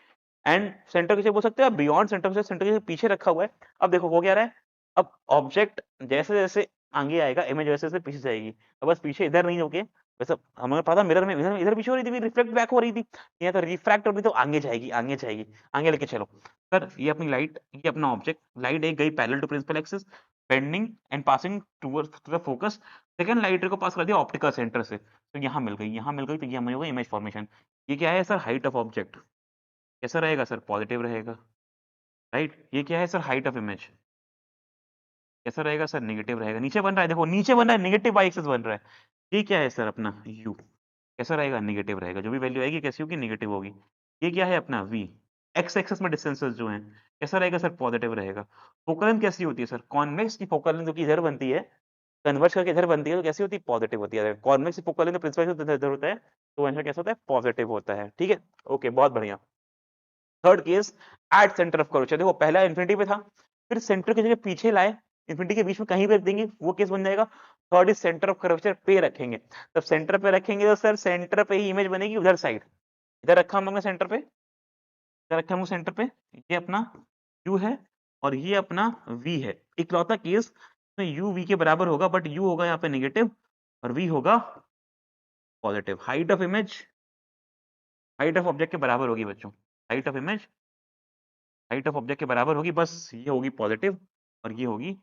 and centre किसे बोल सकते हैं, बियॉन्ड सेंटर से, सेंटर के पीछे रखा हुआ है। अब देखो हो क्या रहा है, अब ऑब्जेक्ट जैसे जैसे आगे आएगा, इमेज वैसे वैसे पीछे जाएगी। तो बस पीछे इधर नहीं होके, वैसे हमें पता मिरर में इधर इधर पीछे हो रही थी, रिफ्लेक्ट बैक हो रही थी, या तो रिफ्रैक्ट हो रही, तो आगे जाएगी, आगे जाएगी, आगे लेके चलो। सर ये अपनी लाइट, ये अपना ऑब्जेक्ट, लाइट एक गई parallel to principal axis, bending and passing towards the focus. Second light ray को पास कर दिया ऑप्टिकल सेंटर से, तो यहाँ मिल गई, यहाँ मिल गई, तो ये हमें होगा इमेज फॉर्मेशन। ये क्या है सर, हाइट ऑफ ऑब्जेक्ट। कैसा रहेगा सर, पॉजिटिव रहेगा, राइट। ये क्या है सर, हाइट ऑफ इमेज। कैसा रहेगा सर, नेगेटिव रहेगा। नीचे बन रहा है, देखो नीचे बन रहा है, नेगेटिव वाई एक्सिस बन रहा है। ये क्या है सर अपना यू, कैसा रहेगा, नेगेटिव रहेगा। जो भी वैल्यू आएगी कैसी होगी, नेगेटिव होगी। ये क्या है अपना वी, एक्स एक्सिस में डिस्टेंसेस जो हैं, कैसा रहेगा सर, पॉजिटिव रहेगा। फोकल लेंथ कैसी होती है सर, कॉन्वेक्स की फोकल लेंथ जो कि इधर बनती है, कन्वर्ज करके इधर बनती है, तो कैसी होती है, पॉजिटिव होती है। कॉन्वेक्स की फोकल लेंथ प्रिंसिपल इधर होता है, तो आंसर कैसा होता है, पॉजिटिव होता है, ठीक है। ओके, बहुत बढ़िया। Third case, at centre of curvature. देखो पहला इन्फिनिटी पे था, फिर सेंटर की जगह पीछे लाए, इन्फिनिटी के बीच में कहीं भी रख देंगे, वो केस बन जाएगा। Third is centre of curvature पे रखेंगे। तब सेंटर पे रखेंगे तो सर सेंटर पे ही इमेज बनेगी, उधर साइड। इधर रखा हम लोग ने सेंटर पे, इधर रखा हम लोग सेंटर पे, ये अपना u है और ये अपना v है। इकलौता केस में u v के बराबर होगा, बट u होगा यहाँ पे नेगेटिव और v होगा पॉजिटिव। हाइट ऑफ ऑब्जेक्ट के बराबर होगी बच्चों, height of image height of object के बराबर होगी, बस ये होगी पॉजिटिव और ये होगी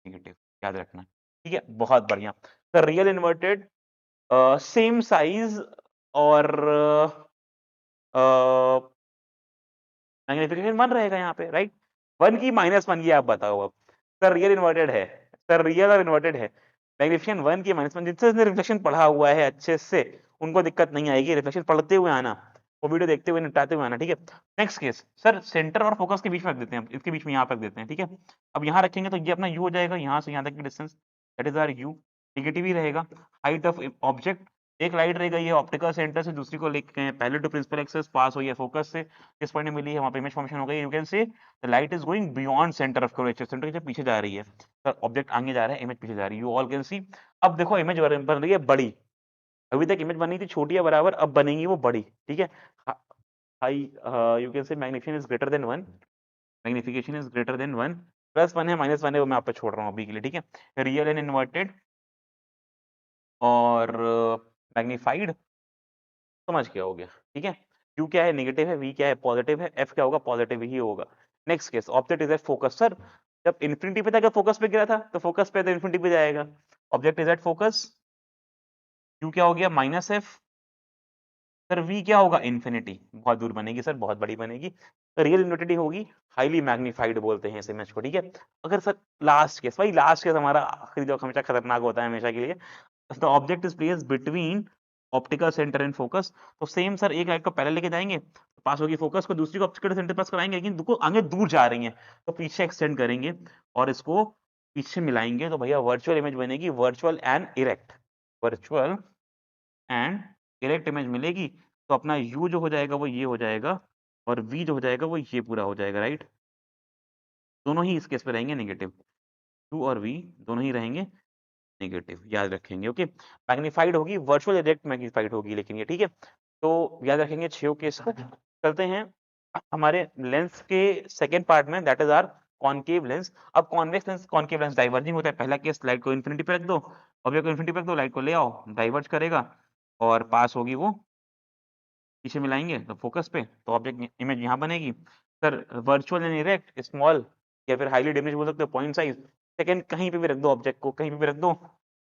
नेगेटिव, याद रखना, ठीक है। बहुत बढ़िया sir, real inverted, same size और मैग्निफिकेशन 1 रहेगा यहाँ पे, राइट। 1 की -1, ये आप बताओ अब। सर रियल इन्वर्टेड है, सर रियल और इन्वर्टेड है, मैग्निफिकेशन 1 की -1, जिनसे रिफ्लेक्शन पढ़ा हुआ है अच्छे से, उनको दिक्कत नहीं आएगी। रिफ्लेक्शन पढ़ते हुए आना, वो वीडियो देखते हुए निपटाते हुए आना, ठीक है। नेक्स्ट केस, सर सेंटर और फोकस के बीच में रख देते हैं, इसके बीच में यहाँ पे रख देते हैं, ठीक है। अब यहाँ रखेंगे तो ये अपना यू हो जाएगा, यहाँ से यहाँ तक की distance, that is our u. Negative ही रहेगा। हाइट ऑफ ऑब्जेक्ट, एक लाइट रह गई है ऑप्टिकल सेंटर से, दूसरी को लेके गए पैरेलल टू प्रिंसिपल एक्सिस, पास हुई है फोकस से, किस पॉइंट में मिली है, वहां पे इमेज फॉर्मेशन हो गई। You can say the light is going beyond centre of curvature, centre के पीछे जा रही है। सर ऑब्जेक्ट आगे जा रहा है, इमेज पीछे जा रही है, यू ऑल कैन सी। अब देखो इमेज बन रही है बड़ी, अभी तक इमेज बनी थी छोटी या बराबर, अब बनेगी वो बड़ी, ठीक है। High, you can say magnification is greater than 1, magnification is greater than 1, +1 है -1 है, वो मैं आप पे छोड़ रहा हूँ अभी के लिए, ठीक है। रियल एंड इन्वर्टेड और मैग्नीफाइड, समझ क्या हो गया, ठीक है। यू क्या है, नेगेटिव है, वी क्या है, पॉजिटिव है, एफ क्या होगा, पॉजिटिव ही होगा। Next case, object is at focus. Sir जब इन्फिनिटी पे था, क्या फोकस पे गिरा था, तो फोकस पे तो इन्फिनिटी पे जाएगा। Object is at focus, you क्या हो गया, -f, सर v क्या होगा, इन्फिनिटी, बहुत दूर बनेगी सर, बहुत बड़ी बनेगी। रियल इन्वर्टेड ही होगी, हाईली मैग्नीफाइड बोलते हैं इस इमेज को, ठीक है। अगर सर लास्ट केस, भाई लास्ट केस हमारा आखिरी जो हमेशा खतरनाक होता है हमेशा के लिए, the object is placed between optical centre and focus, तो सेम सर एक लाइट को पहले लेके जाएंगे, पास होगी फोकस को, दूसरी को ऑप्टिकल सेंटर पास कराएंगे, लेकिन दुको आगे दूर जा रही है तो पीछे एक्सटेंड करेंगे और इसको पीछे मिलाएंगे, तो भैया वर्चुअल इमेज बनेगी, virtual and erect, virtual and erect image मिलेगी। तो अपना u जो हो जाएगा वो ये हो जाएगा, और v जो हो जाएगा वो ये पूरा हो जाएगा, राइट। दोनों ही इस केस पे रहेंगे नेगेटिव, u और v दोनों ही रहेंगे नेगेटिव, याद रखेंगे, ओके। मैग्नीफाइड होगी, वर्चुअल इरेक्ट मैग्नीफाइड होगी, लेकिन ये ठीक है, तो याद रखेंगे 6 केस को। चलते हैं हमारे लेंस के सेकंड पार्ट में, that is are concave lens. अब convex lens, concave lens diverging होता है। पहला केस, लाइट को इन्फिनिटी पे रख दो, ऑब्जेक्ट को इन्फिनिटी पे रख दो, लाइट को ले आओ, डाइवर्ज करेगा और पास होगी वो, पीछे मिलाएंगे तो फोकस पे, तो ऑब्जेक्ट इमेज यहाँ बनेगी। Sir virtual and erect, small या फिर हाईली डिमिनिश बोल सकते हो, पॉइंट साइज, सेकंड कहीं पे भी रख दो ऑब्जेक्ट को, कहीं पे भी रख दो।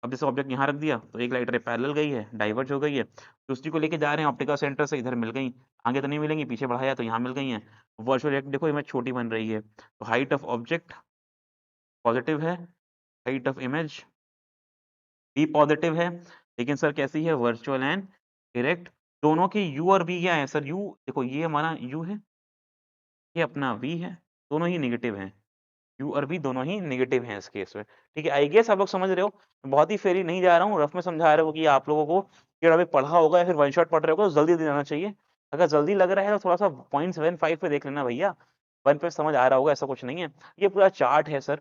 अब जैसे ऑब्जेक्ट यहाँ रख दिया तो एक लाइट रे पैरेलल गई है, डाइवर्ज हो गई है, दूसरी को लेके जा रहे हैं ऑप्टिकल सेंटर से, इधर मिल गई, आगे तो नहीं मिलेंगी, पीछे बढ़ाया तो यहाँ मिल गई हैं। वर्चुअल इरेक्ट देखो इमेज छोटी बन रही है, तो हाइट ऑफ ऑब्जेक्ट पॉजिटिव है, हाइट ऑफ इमेज भी पॉजिटिव है, लेकिन सर कैसी है, वर्चुअल एंड इरेक्ट। दोनों की u और v क्या है सर, u देखो ये हमारा u है, ये अपना v है, दोनों ही नेगेटिव हैं, u और v दोनों ही नेगेटिव हैं इस केस में, ठीक है। आई गेस आप लोग समझ रहे हो, बहुत ही फेरी नहीं जा रहा हूँ, रफ में समझा रहे हो कि आप लोगों को ये अभी पढ़ा होगा या फिर वन शॉट पढ़ रहे होगा तो जल्दी दे जाना चाहिए। अगर जल्दी लग रहा है तो थोड़ा सा 0.75 पे देख लेना भैया, 1 पे समझ आ रहा होगा, ऐसा कुछ नहीं है। ये पूरा चार्ट है सर,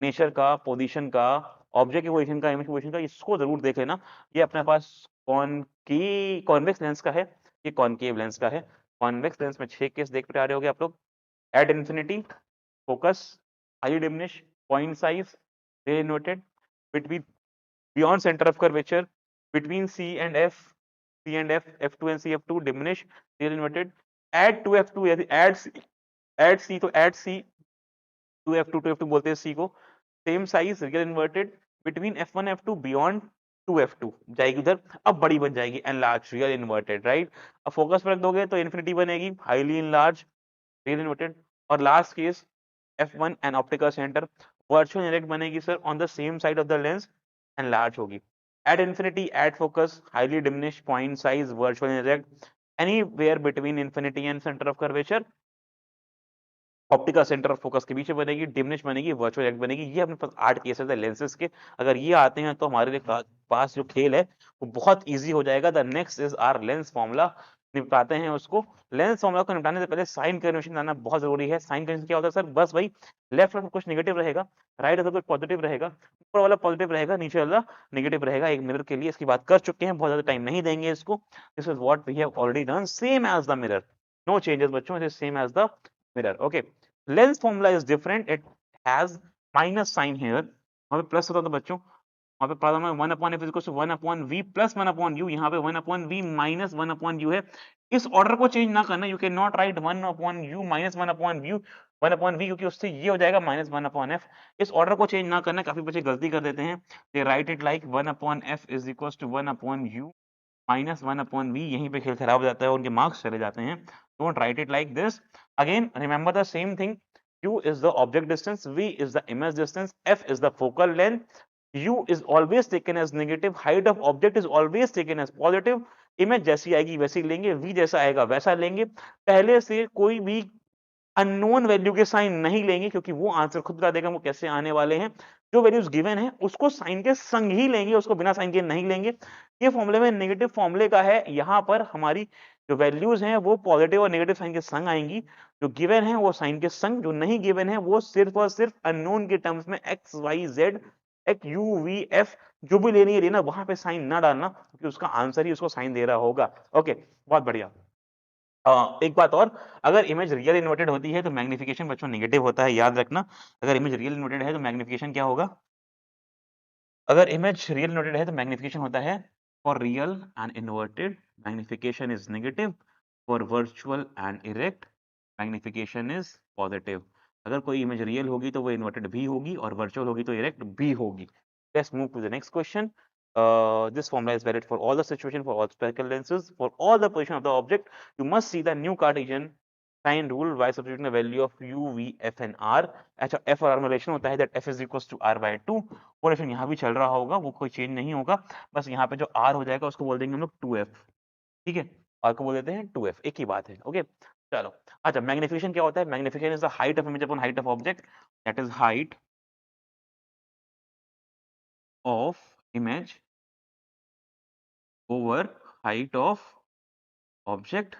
नेचर का, पोजीशन का, ऑब्जेक्ट की पोजीशन का, इमेज की पोजीशन का, इसको जरूर देख लेना। ये अपने पास कॉन्वेक्स लेंस का है, ये कॉनकेव लेंस का है। कॉन्वेक्स लेंस में 6 केस देख पा रहे होगे आप लोग, at infinity, focus, highly diminish, point size, ray inverted, between beyond center of curvature, between C and F, C and F, F2 and C, F2, diminish, ray inverted, add to F2, add C, तो add C to F2, to F2 बोलते हैं C को, same size, real inverted, between F1 F2, beyond to F2 जाएगी उधर, अब बड़ी बन जाएगी, enlarged, real inverted, right। अब फोकस पर रख दोगे तो इन्फिनिटी बनेगी, highly enlarged, real inverted, और last case F1 and optical center, virtual indirect बनेगी sir on the same side of the lens and large होगी। At infinity, at focus, highly diminished, point size, virtual indirect, anywhere between infinity and center of curvature, optical centre और focus के बीच में बनेगी, diminish बनेगी, virtual erect बनेगी। ये अपने पास 8 cases है लेंसेज के, अगर ये आते हैं तो हमारे लिए पास जो खेल है वो बहुत इजी हो जाएगा। The next is our lens formula, निपटाते हैं उसको। लेंस फॉर्मूला को निपटाने से पहले साइन कन्वेंशन जानना बहुत जरूरी है। साइन कन्वेंशन क्या होता है सर, बस भाई लेफ्ट में कुछ नेगेटिव रहेगा, राइट में कुछ पॉजिटिव रहेगा, ऊपर वाला पॉजिटिव रहेगा, नीचे वाला नेगेटिव रहेगा। एक मिरर के लिए इसकी बात कर चुके हैं, बहुत ज्यादा टाइम नहीं देंगे इसको। This is what we have already done, same as the mirror, no changes बच्चों, it is same as the mirror, okay. Lens formula is different, it has minus sign here, वहां पे प्लस होता था बच्चों, वहां पे पढ़ा मैं 1 upon f is to 1 upon v plus 1 upon u, यहाँ पे 1 upon v minus 1 upon u है। इस ऑर्डर को चेंज ना करना, you can not write 1 upon u minus 1 upon v 1 upon v, क्योंकि उससे ये हो जाएगा माइनस 1 अपॉन एफ। इस ऑर्डर को चेंज ना करना, काफी बच्चे गलती कर देते हैं, they write it like 1 upon f is equal to 1 upon u minus 1 upon v, यहीं पे खेल खराब हो जाता है, उनके मार्क्स चले जाते हैं। Don't write it like this, again remember the same thing, u is the object distance, v is the image distance, f is the focal length, u is always taken as negative, height of object is always taken as positive, image जैसी आएगी वैसी लेंगे, v जैसा आएगा वैसा लेंगे, पहले से कोई भी अननोन वैल्यू के साइन नहीं लेंगे, क्योंकि वो आंसर खुद बता देगा वो कैसे आने वाले हैं। जो वैल्यूज गिवन है उसको साइन के संग ही लेंगे, उसको बिना साइन के नहीं लेंगे। ये फॉर्मूले में नेगेटिव फॉर्मूले का है, यहाँ पर हमारी जो वैल्यूज हैं वो पॉजिटिव और नेगेटिव साइन के संग आएंगी, जो गिवन है वो साइन के संग, जो नहीं गिवन है वो सिर्फ और सिर्फ अननोन के टर्म्स में x y z, x u v f, जो भी लेनी है लेना, वहां पे साइन ना डालना, क्योंकि उसका आंसर ही उसको साइन दे रहा होगा, ओके। बहुत बढ़िया। एक बात और, अगर इमेज रियल इन्वर्टेड होती है तो मैग्निफिकेशन बच्चों नेगेटिव होता है, याद रखना। अगर इमेज रियल इन्वर्टेड है तो मैग्निफिकेशन क्या होगा, अगर इमेज रियल इन्वर्टेड है तो मैग्निफिकेशन होता है, for real and inverted magnification is negative, for virtual and erect magnification is positive. अगर कोई इमेज रियल होगी तो वो इन्वर्टेड भी होगी, और वर्चुअल होगी तो इरेक्ट भी होगी। Let's move to the next question. this formula is valid for all the situation, for all spherical lenses, for all the position of the object. You must see the new Cartesian sin rule by substituting the value of u, v, f and r. अच्छा, f और r में relation होता है that f is equals to r by 2. वो relation यहाँ भी चल रहा होगा, वो कोई चेंज नहीं होगा, बस यहाँ पे जो r हो जाएगा उसको बोल देंगे हम लोग 2f. ठीक है, r को बोल देते हैं 2f, एक ही बात है. ओके, चलो. अच्छा, मैग्निफिकेशन क्या होता है? Magnification is the height of image upon height of object. That is height of image over height of object.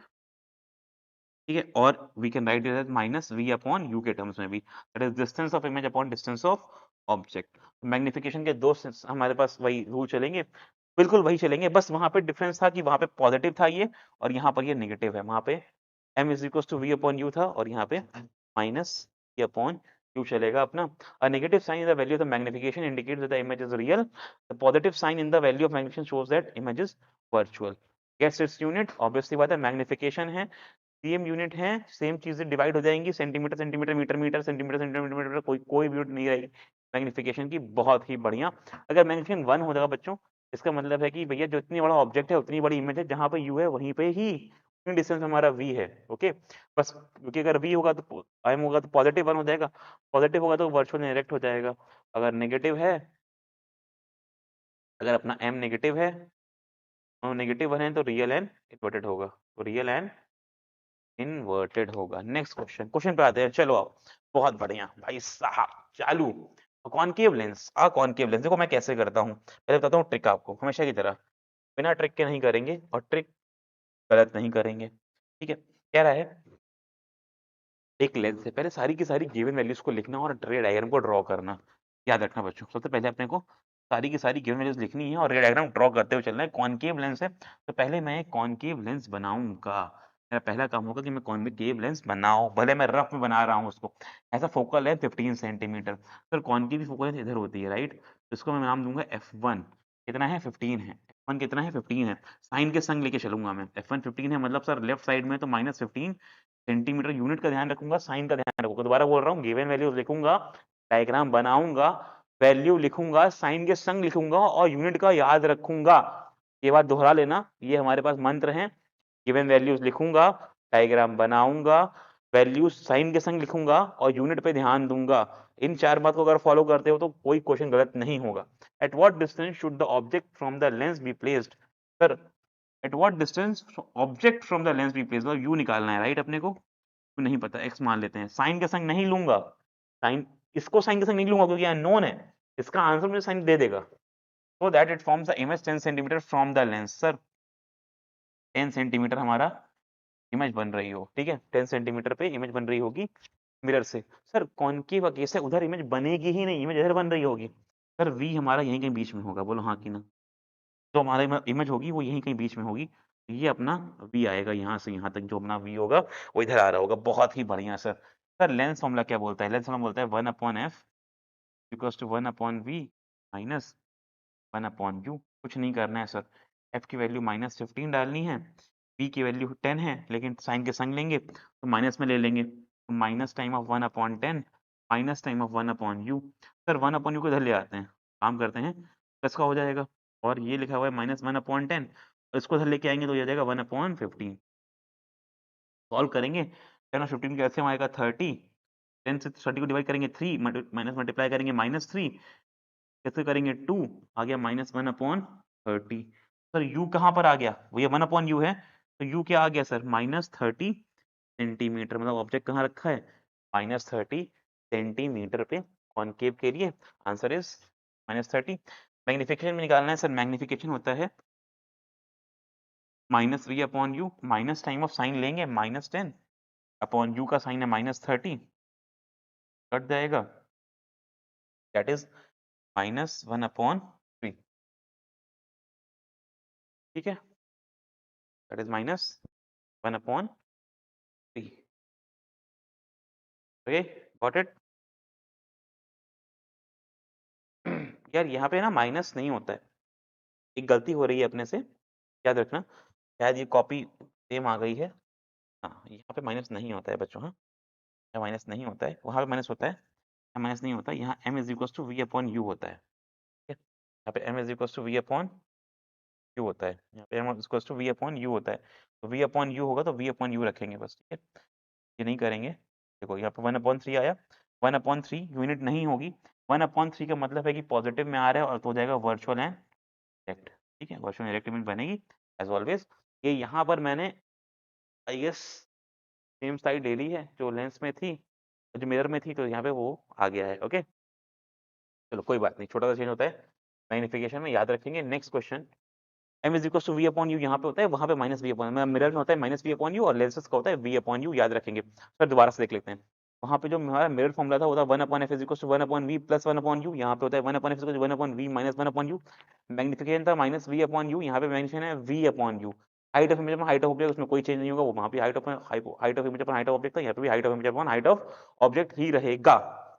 ठीक है, और we can write it as minus v upon u के टर्म्स में भी, that is distance of image upon distance of object. Magnification के दो हमारे पास वही रूल चलेंगे, बिल्कुल वही चलेंगे, बस वहां पे डिफरेंस था कि वहां पे पॉजिटिव था ये, और यहाँ पर ये नेगेटिव है. वहां पे m is equal to v upon u था, और यहाँ पे माइनस वी अपॉन यू चलेगा अपना. A negative sign in the value of the magnification indicates that the image is real. The positive sign in the value of magnification shows that image is virtual. Guess its unit. Obviously बात है, magnification है, same unit है, same चीजें divide हो जाएंगी, centimetre centimetre, metre metre, centimetre centimetre metre, कोई भी unit नहीं रहेगी मैग्निफिकेशन की. बहुत ही बढ़िया. अगर मैग्निफिकेशन 1 हो जाएगा बच्चों, इसका मतलब है कि भैया जो इतनी बड़ा ऑब्जेक्ट है उतनी बड़ी इमेज है, जहां पे यू है वहीं पे ही डिस्टेंस हमारा वी है. ओके, बस क्योंकि अगर वी होगा तो एम होगा तो पॉजिटिव 1 हो जाएगा, पॉजिटिव होगा तो वर्चुअल डायरेक्ट हो जाएगा. अगर नेगेटिव है, अगर अपना एम नेगेटिव है और नेगेटिव 1 है तो रियल एन इन्वर्टेड होगा, तो रियल एन इन्वर्टेड होगा. नेक्स्ट क्वेश्चन, क्वेश्चन पे आते हैं. चलो आओ, बहुत बढ़िया भाई साहब, चालू. कॉनकेव लेंस, कॉनकेव लेंस देखो मैं कैसे करता हूँ, पहले बताता हूँ ट्रिक आपको, हमेशा की तरह बिना ट्रिक के नहीं करेंगे और ट्रिक गलत नहीं करेंगे. ठीक है, कह रहा है एक लेंस से पहले सारी की सारी गिवन वैल्यूज को लिखना और रे डायग्राम को ड्रॉ करना. याद रखना बच्चों, सबसे पहले अपने को सारी की सारी गिवन वैल्यूज लिखनी है और रे डायग्राम ड्रॉ करते हुए चलना है. कॉनकेव लेंस है तो पहले मैं एक कॉनकेव लेंस बनाऊंगा. मेरा पहला काम होगा कि मैं कॉनकेव लेंस बनाऊं, भले मैं रफ में बना रहा हूं उसको. ऐसा focal length 15 centimetre. Sir concave की फोकल लेंथ इधर होती है, राइट, तो इसको मैं नाम दूंगा f1. कितना है? 15 है. f1 कितना है? 15 है. साइन के संग लेके चलूंगा मैं. f1 15 है, मतलब सर लेफ्ट साइड में तो -15 सेंटीमीटर. यूनिट का ध्यान रखूंगा, साइन का ध्यान रखूंगा. दोबारा बोल रहा हूँ, गिवन वैल्यूज लिखूंगा, डायग्राम बनाऊंगा, वैल्यू लिखूंगा, साइन के संग लिखूंगा और यूनिट का याद रखूंगा. ये बात दोहरा लेना, ये हमारे पास मंत्र है. गिवन वैल्यूज लिखूंगा, डायग्राम बनाऊंगा, वैल्यूज साइन के संग लिखूंगा और यूनिट पे ध्यान दूंगा. इन चार बात को अगर फॉलो करते हो तो कोई क्वेश्चन गलत नहीं होगा. At what distance should the object from the lens be placed? Sir at what distance object from the lens be placed, मतलब यू निकालना है, राइट. अपने को नहीं पता, एक्स मान लेते हैं. साइन के संग नहीं लूंगा, साइन, इसको साइन के संग नहीं लूंगा क्योंकि अननोन है. इसका आंसर मुझे साइन दे देगा. So that it forms the image 10 centimetre from the lens. Sir 10 centimetre हमारा इमेज बन रही हो, ठीक है, 10 सेंटीमीटर पे इमेज बन रही होगी मिरर से. सर कॉनकेव केस है, उधर इमेज बनेगी ही नहीं, इमेज इधर बन रही होगी. सर वी हमारा यहीं कहीं बीच में होगा, बोलो हाँ कि ना. जो हमारी इमेज होगी वो यहीं कहीं बीच में होगी. ये अपना वी आएगा, यहाँ से यहाँ तक जो अपना वी होगा वो इधर आ रहा होगा. बहुत ही बढ़िया सर. सर लेंस फॉर्मूला क्या बोलता है? लेंस फॉर्मूला बोलता है 1/f equals to 1/v minus 1/u. कुछ नहीं करना है सर, f की वैल्यू -15 डालनी है, v की वैल्यू 10 है, लेकिन साइन के संग लेंगे तो माइनस में ले लेंगे, तो minus time of 1/10 minus time of 1/u. Sir 1/u को इधर ले आते हैं, काम करते हैं, प्लस का हो जाएगा, और ये लिखा हुआ है -1/10, इसको इधर लेके आएंगे तो ये आ जाएगा 1/15. सॉल्व करेंगे, 10/15 कैसे आएगा? 30. 10 से 30 को डिवाइड करेंगे 3, माइनस मल्टीप्लाई करेंगे -3, कैसे करेंगे 2, आ गया -1/30. सर u कहाँ पर आ गया? वो ये 1/u है, तो u क्या आ गया सर? -30 सेंटीमीटर. मतलब ऑब्जेक्ट कहाँ रखा है? -30 सेंटीमीटर पे कॉनकेव के लिए. Answer is -30. मैग्निफिकेशन में निकालना है सर. मैग्निफिकेशन होता है -v/u, minus time of sine लेंगे -10 अपॉन u का साइन है -30, कट जाएगा, दैट इज -1/3. ठीक है, that is -1/3. Okay, got it. यार यहाँ पे ना माइनस नहीं होता है, एक गलती हो रही है अपने से, याद रखना. शायद ये कॉपी सेम आ गई है. हाँ, यहाँ पे माइनस नहीं होता है बच्चों. हाँ, यहाँ माइनस नहीं होता है, वहाँ पे माइनस होता है, यहाँ माइनस नहीं होता. यहाँ m is equal to v upon u होता है. ठीक है, यहाँ पे m is equal to v upon u होता है, यहाँ पे m is equal to v upon u होता है, तो v अपॉन u होगा तो v अपॉन u रखेंगे बस, ठीक है, ये नहीं करेंगे। देखो यहाँ पे 1/3 आया, 1/3 यूनिट नहीं होगी, 1/3 का मतलब है कि पॉजिटिव में आ रहा है और तो हो जाएगा वर्चुअल एंड डायरेक्ट, ठीक है, वर्चुअल डायरेक्ट लिमिट बनेगी एज ऑलवेज। ये यहाँ पर मैंने आई गेस सेम साइड ले ली है जो लेंस में थी, जो मिरर में थी, तो यहाँ पे वो आ गया है। ओके, चलो कोई बात नहीं, छोटा सा चेंज होता है मैग्निफिकेशन में, याद रखेंगे। Next question, m is equal to v upon u, यहाँ पे होता है, वहाँ पे माइनस वी अपॉन, मिरर में होता है माइनस वी अपॉन यू और लेंसेज का होता है वी अपॉन यू, याद रखेंगे। सर दोबारा से देख लेते हैं, वहाँ पे जो हमारा मिरर फॉर्मूला था वो था 1/f is equal to 1/v plus 1/u, यहाँ पे होता है 1/f is equal to 1/v minus 1/u, magnification था माइनस वी अपॉन यू, यहाँ पे मैग्निफिकेशन है v upon u. Height of image upon height of object, उसमें कोई चेंज नहीं होगा, वो वहाँ पे height of image upon height of object था, यहाँ पे भी height of image upon height of object ही रहेगा,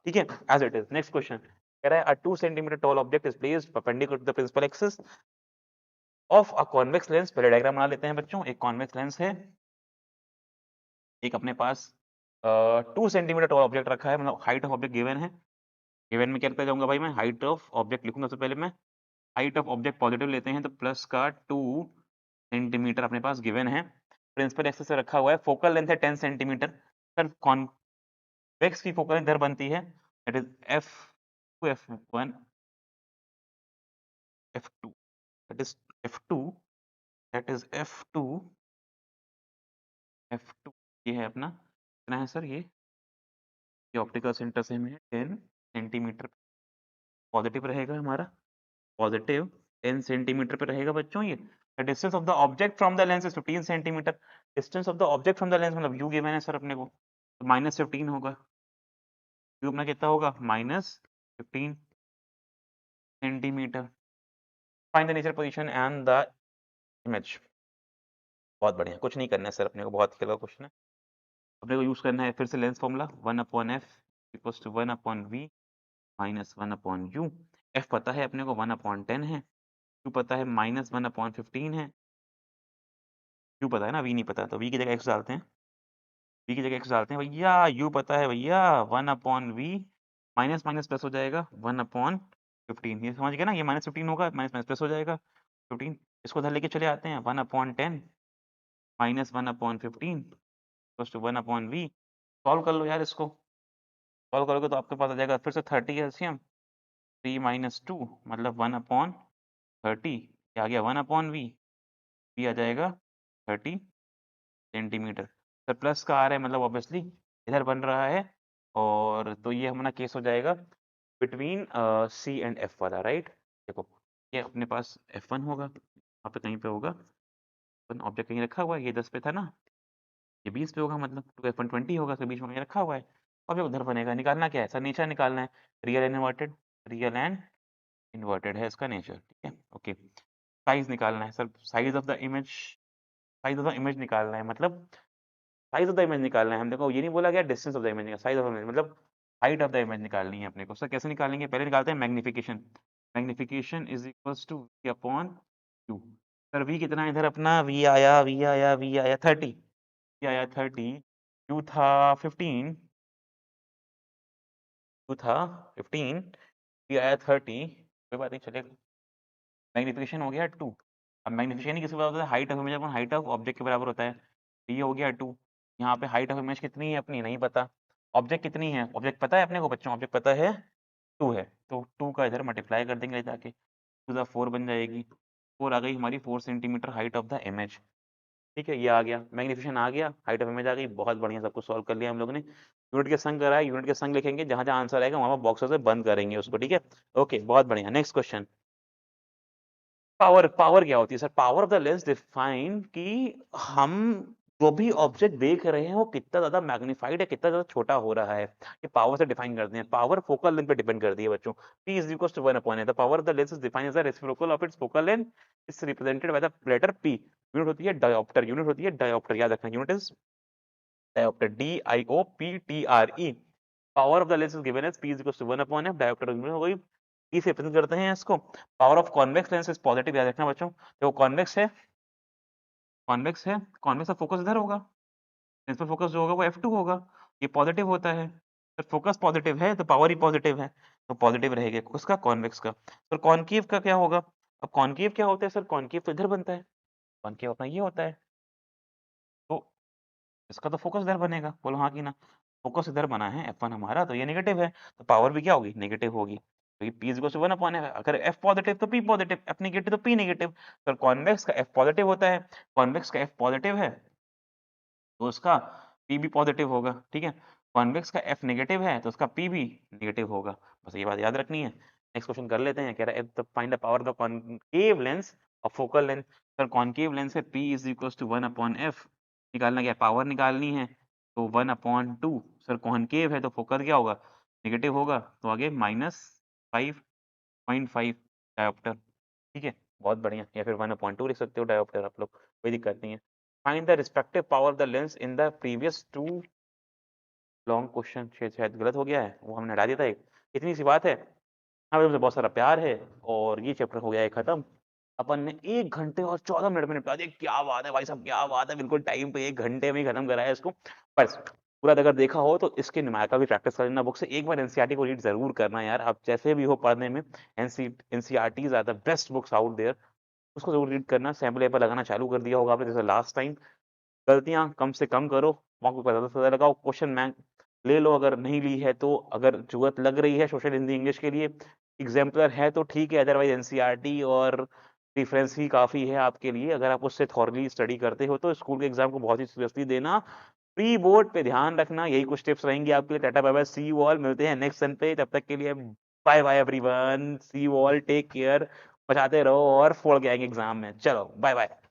ठीक है, as it is. Next question कह रहा है a 2 centimetre tall object is placed perpendicular to the principal axis of a convex lens. पहले डायग्राम बना लेते हैं बच्चों। एक कॉन्वेक्स लेंस है, एक अपने पास 2 सेंटीमीटर टॉल ऑब्जेक्ट रखा है, मतलब हाइट ऑफ ऑब्जेक्ट गिवन है। गिवन में क्या करता जाऊंगा भाई, मैं हाइट ऑफ ऑब्जेक्ट लिखूंगा। सबसे पहले मैं हाइट ऑफ ऑब्जेक्ट पॉजिटिव लेते हैं, तो प्लस का 2 सेंटीमीटर अपने पास गिवन है। प्रिंसिपल एक्सिस से रखा हुआ है, फोकल लेंथ है 10 सेंटीमीटर। सर कॉन्वेक्स की फोकल लेंथ इधर बनती है, that is f2 f1 f2, that is f2, that is f2 f2, ये है अपना कितना है सर, ये ऑप्टिकल सेंटर से में 10 सेंटीमीटर पॉजिटिव रहेगा हमारा, पॉजिटिव 10 सेंटीमीटर पे रहेगा बच्चों ये। The distance of the object from the lens is 15 centimetre. Distance of the object from the lens मतलब यू गिवन है सर अपने को, तो -15 होगा, यू अपना कितना होगा -15 centimetre. Find the nature position and the image. बहुत बढ़िया, कुछ नहीं करना है सर अपने को, बहुत ही क्वेश्चन है। अपने को यूज करना है फिर से lens formula 1/f equals to 1/v minus 1/u। f पता है अपने को 1/10 है, u पता है -1/15 है, u पता है ना, v नहीं पता, तो v की जगह x डालते हैं, v की जगह x डालते हैं भैया, u पता है भैया 1/v, माइनस माइनस प्लस हो जाएगा 1/15, ये समझ गए ना, ये -15 होगा, माइनस माइनस प्लस हो जाएगा 15, इसको उधर लेके चले आते हैं 1/10 minus 1/15 plus two 1/v। Solve कर लो यार इसको, सॉल्व करोगे तो आपके पास आ जाएगा फिर से 30 एलसीएम, 3 - 2 मतलब 1/30, क्या आ गया 1/v, v आ जाएगा 30 सेंटीमीटर। सर प्लस का आ रहा है मतलब ऑब्वियसली इधर बन रहा है, और तो ये हमारा केस हो जाएगा बिटवीन सी एंड एफ वाला, राइट। देखो ये अपने पास F1 होगा, वहाँ पे कहीं पे होगा, ऑब्जेक्ट कहीं रखा हुआ है, ये 10 पे था ना, ये 20 पे होगा, मतलब 2F1 20 होगा, इसके बीच में कहीं रखा हुआ है, अब ये उधर बनेगा। निकालना क्या है सर, नेचर निकालना है, real and inverted, real and inverted है इसका नेचर, ठीक है, ओके। साइज निकालना है sir, size of the image, size of the image निकालना है, मतलब साइज ऑफ द इमेज निकालना है। हमने को ये नहीं बोला गया distance of the image, size of image मतलब हाइट ऑफ द इमेज निकालनी है अपने को। सर कैसे निकालेंगे, पहले निकालते हैं magnification, magnification is equals to v upon u. Sir v कितना है इधर अपना, वी आया वी आया वी आया 30, वी आया 30, यू था 15, यू था 15, वी आया 30, कोई बात नहीं चलेगा। मैग्निफिकेशन हो गया 2, अब मैग्निफिकेशन किसके बराबर होता है, height of image upon height of object के बराबर होता है, तो ये हो गया 2। यहाँ पे हाइट ऑफ इमेज कितनी है अपनी, नहीं पता। ऑब्जेक्ट कितनी है, ऑब्जेक्ट पता है अपने को बच्चों, ऑब्जेक्ट पता है 2 है, तो 2 का इधर मल्टीप्लाई कर देंगे ले जाके, 2 4 बन जाएगी, 4 आ गई हमारी 4 centimetre height of the image, ठीक है, ये आ गया मैग्निफिकेशन आ गया, हाइट ऑफ इमेज आ गई, बहुत बढ़िया, सब कुछ सॉल्व कर लिया हम लोगों ने। यूनिट के संग करा है, यूनिट के संग लिखेंगे, जहां जहां आंसर आएगा वहां बॉक्स से बंद करेंगे उसको, ठीक है, ओके, बहुत बढ़िया। नेक्स्ट क्वेश्चन, पावर, पावर क्या होती है sir, power of the lens define कि हम जो भी ऑब्जेक्ट देख रहे हैं वो कितना ज्यादा मैग्नीफाइड है, कितना ज्यादा छोटा हो रहा है, ये पावर से डिफाइन करते हैं। पावर फोकल लेंथ पे डिपेंड करती है बच्चों, p is equals to 1/n, the power of the lens is defined as the reciprocal of its focal length is represented by the letter p। Unit होती है dioptre, unit होती है dioptre, याद रखना, unit is dioptre, DIOPTRE। Power of the lens is given as p is equals to 1/f, dioptre हो गई, e से represent करते हैं इसको। Power of convex lens is positive, याद रखना बच्चों, देखो कॉन्वेक्स है, कॉन्वेक्स है, कॉन्वेक्स का फोकस इधर होगा, इस पर फोकस जो होगा वो F2 होगा, ये पॉजिटिव होता है, तो फोकस पॉजिटिव है तो पावर ही पॉजिटिव है, तो पॉजिटिव रहेगा उसका कॉन्वेक्स का। और कॉनकेव का क्या होगा? अब कॉनकेव क्या होता है सर? कॉनकेव तो इधर बनता है, कॉनकेव अपना ये होता है, तो इसका तो फोकस इधर बनेगा, बोलो हाँ कि ना? फोकस इधर बना है F1 हमारा, तो ये नेगेटिव है, तो पावर भी क्या होगी? नेगेटिव होगी, तो ये P is equal to 1 upon F। अगर F पॉजिटिव तो P पॉजिटिव, F नेगेटिव तो P नेगेटिव। तो कॉन्वेक्स का F पॉजिटिव होता है, कॉन्वेक्स का F पॉजिटिव है तो उसका P भी पॉजिटिव होगा, ठीक है। कॉन्वेक्स का F नेगेटिव है तो उसका P भी नेगेटिव होगा, बस ये बात याद रखनी है। नेक्स्ट क्वेश्चन कर लेते हैं, कह रहा है find the power of the concave lens of focal length. Sir concave lens है P is equal to 1 upon F, निकालना क्या? पावर निकालनी है, तो 1 अपॉन 2। सर कॉनकेव है तो फोकस क्या होगा? नेगेटिव होगा, तो आगे -5.5 डायोप्टर, ठीक है, बहुत बढ़िया। या फिर 1 अपॉन 2 लिख सकते हो डायोप्टर आप लोग, कोई दिक्कत नहीं है। Find the respective power of the lens in the previous two long question. शायद गलत हो गया है, वो हमने हटा दिया था एक। इतनी सी बात है, हमें तुमसे बहुत सारा प्यार है और ये चैप्टर हो गया है खत्म। अपन ने 1 घंटे और 14 मिनट में निपटा दिया, क्या बात है भाई साहब, क्या बात है, बिल्कुल टाइम पे 1 घंटे में ही खत्म करा है इसको। बस पूरा अगर देखा हो तो इसके नुमाइका भी प्रैक्टिस कर लेना बुक से, एक बार एनसीईआरटी को रीड जरूर करना यार, आप जैसे भी हो पढ़ने में। NCERTs are the best books out there, उसको जरूर रीड करना। सैम्पल पेपर लगाना चालू कर दिया होगा आपने जैसे लास्ट टाइम। गलतियां कम से कम करो, मॉक पेपर ज़्यादा से ज़्यादा लगाओ, क्वेश्चन बैंक ले लो अगर नहीं ली है तो। अगर ज़रूरत लग रही है सोशल, हिंदी, इंग्लिश के लिए एग्जाम्पलर है तो ठीक है, अदरवाइज एनसीईआरटी और रेफरेंस ही काफ़ी है आपके लिए। अगर आप उससे थॉरली स्टडी करते हो तो स्कूल के एग्जाम को बहुत ही सीरियसली देना। प्री बोर्ड पे ध्यान रखना, यही कुछ टिप्स रहेंगी आपके लिए। Tata bye bye, see you all, मिलते हैं नेक्स्ट सन पे, तब तक के लिए bye bye everyone, see you all, take care, बचाते रहो और फोड़ के आएंगे एग्जाम में। चलो बाय बाय।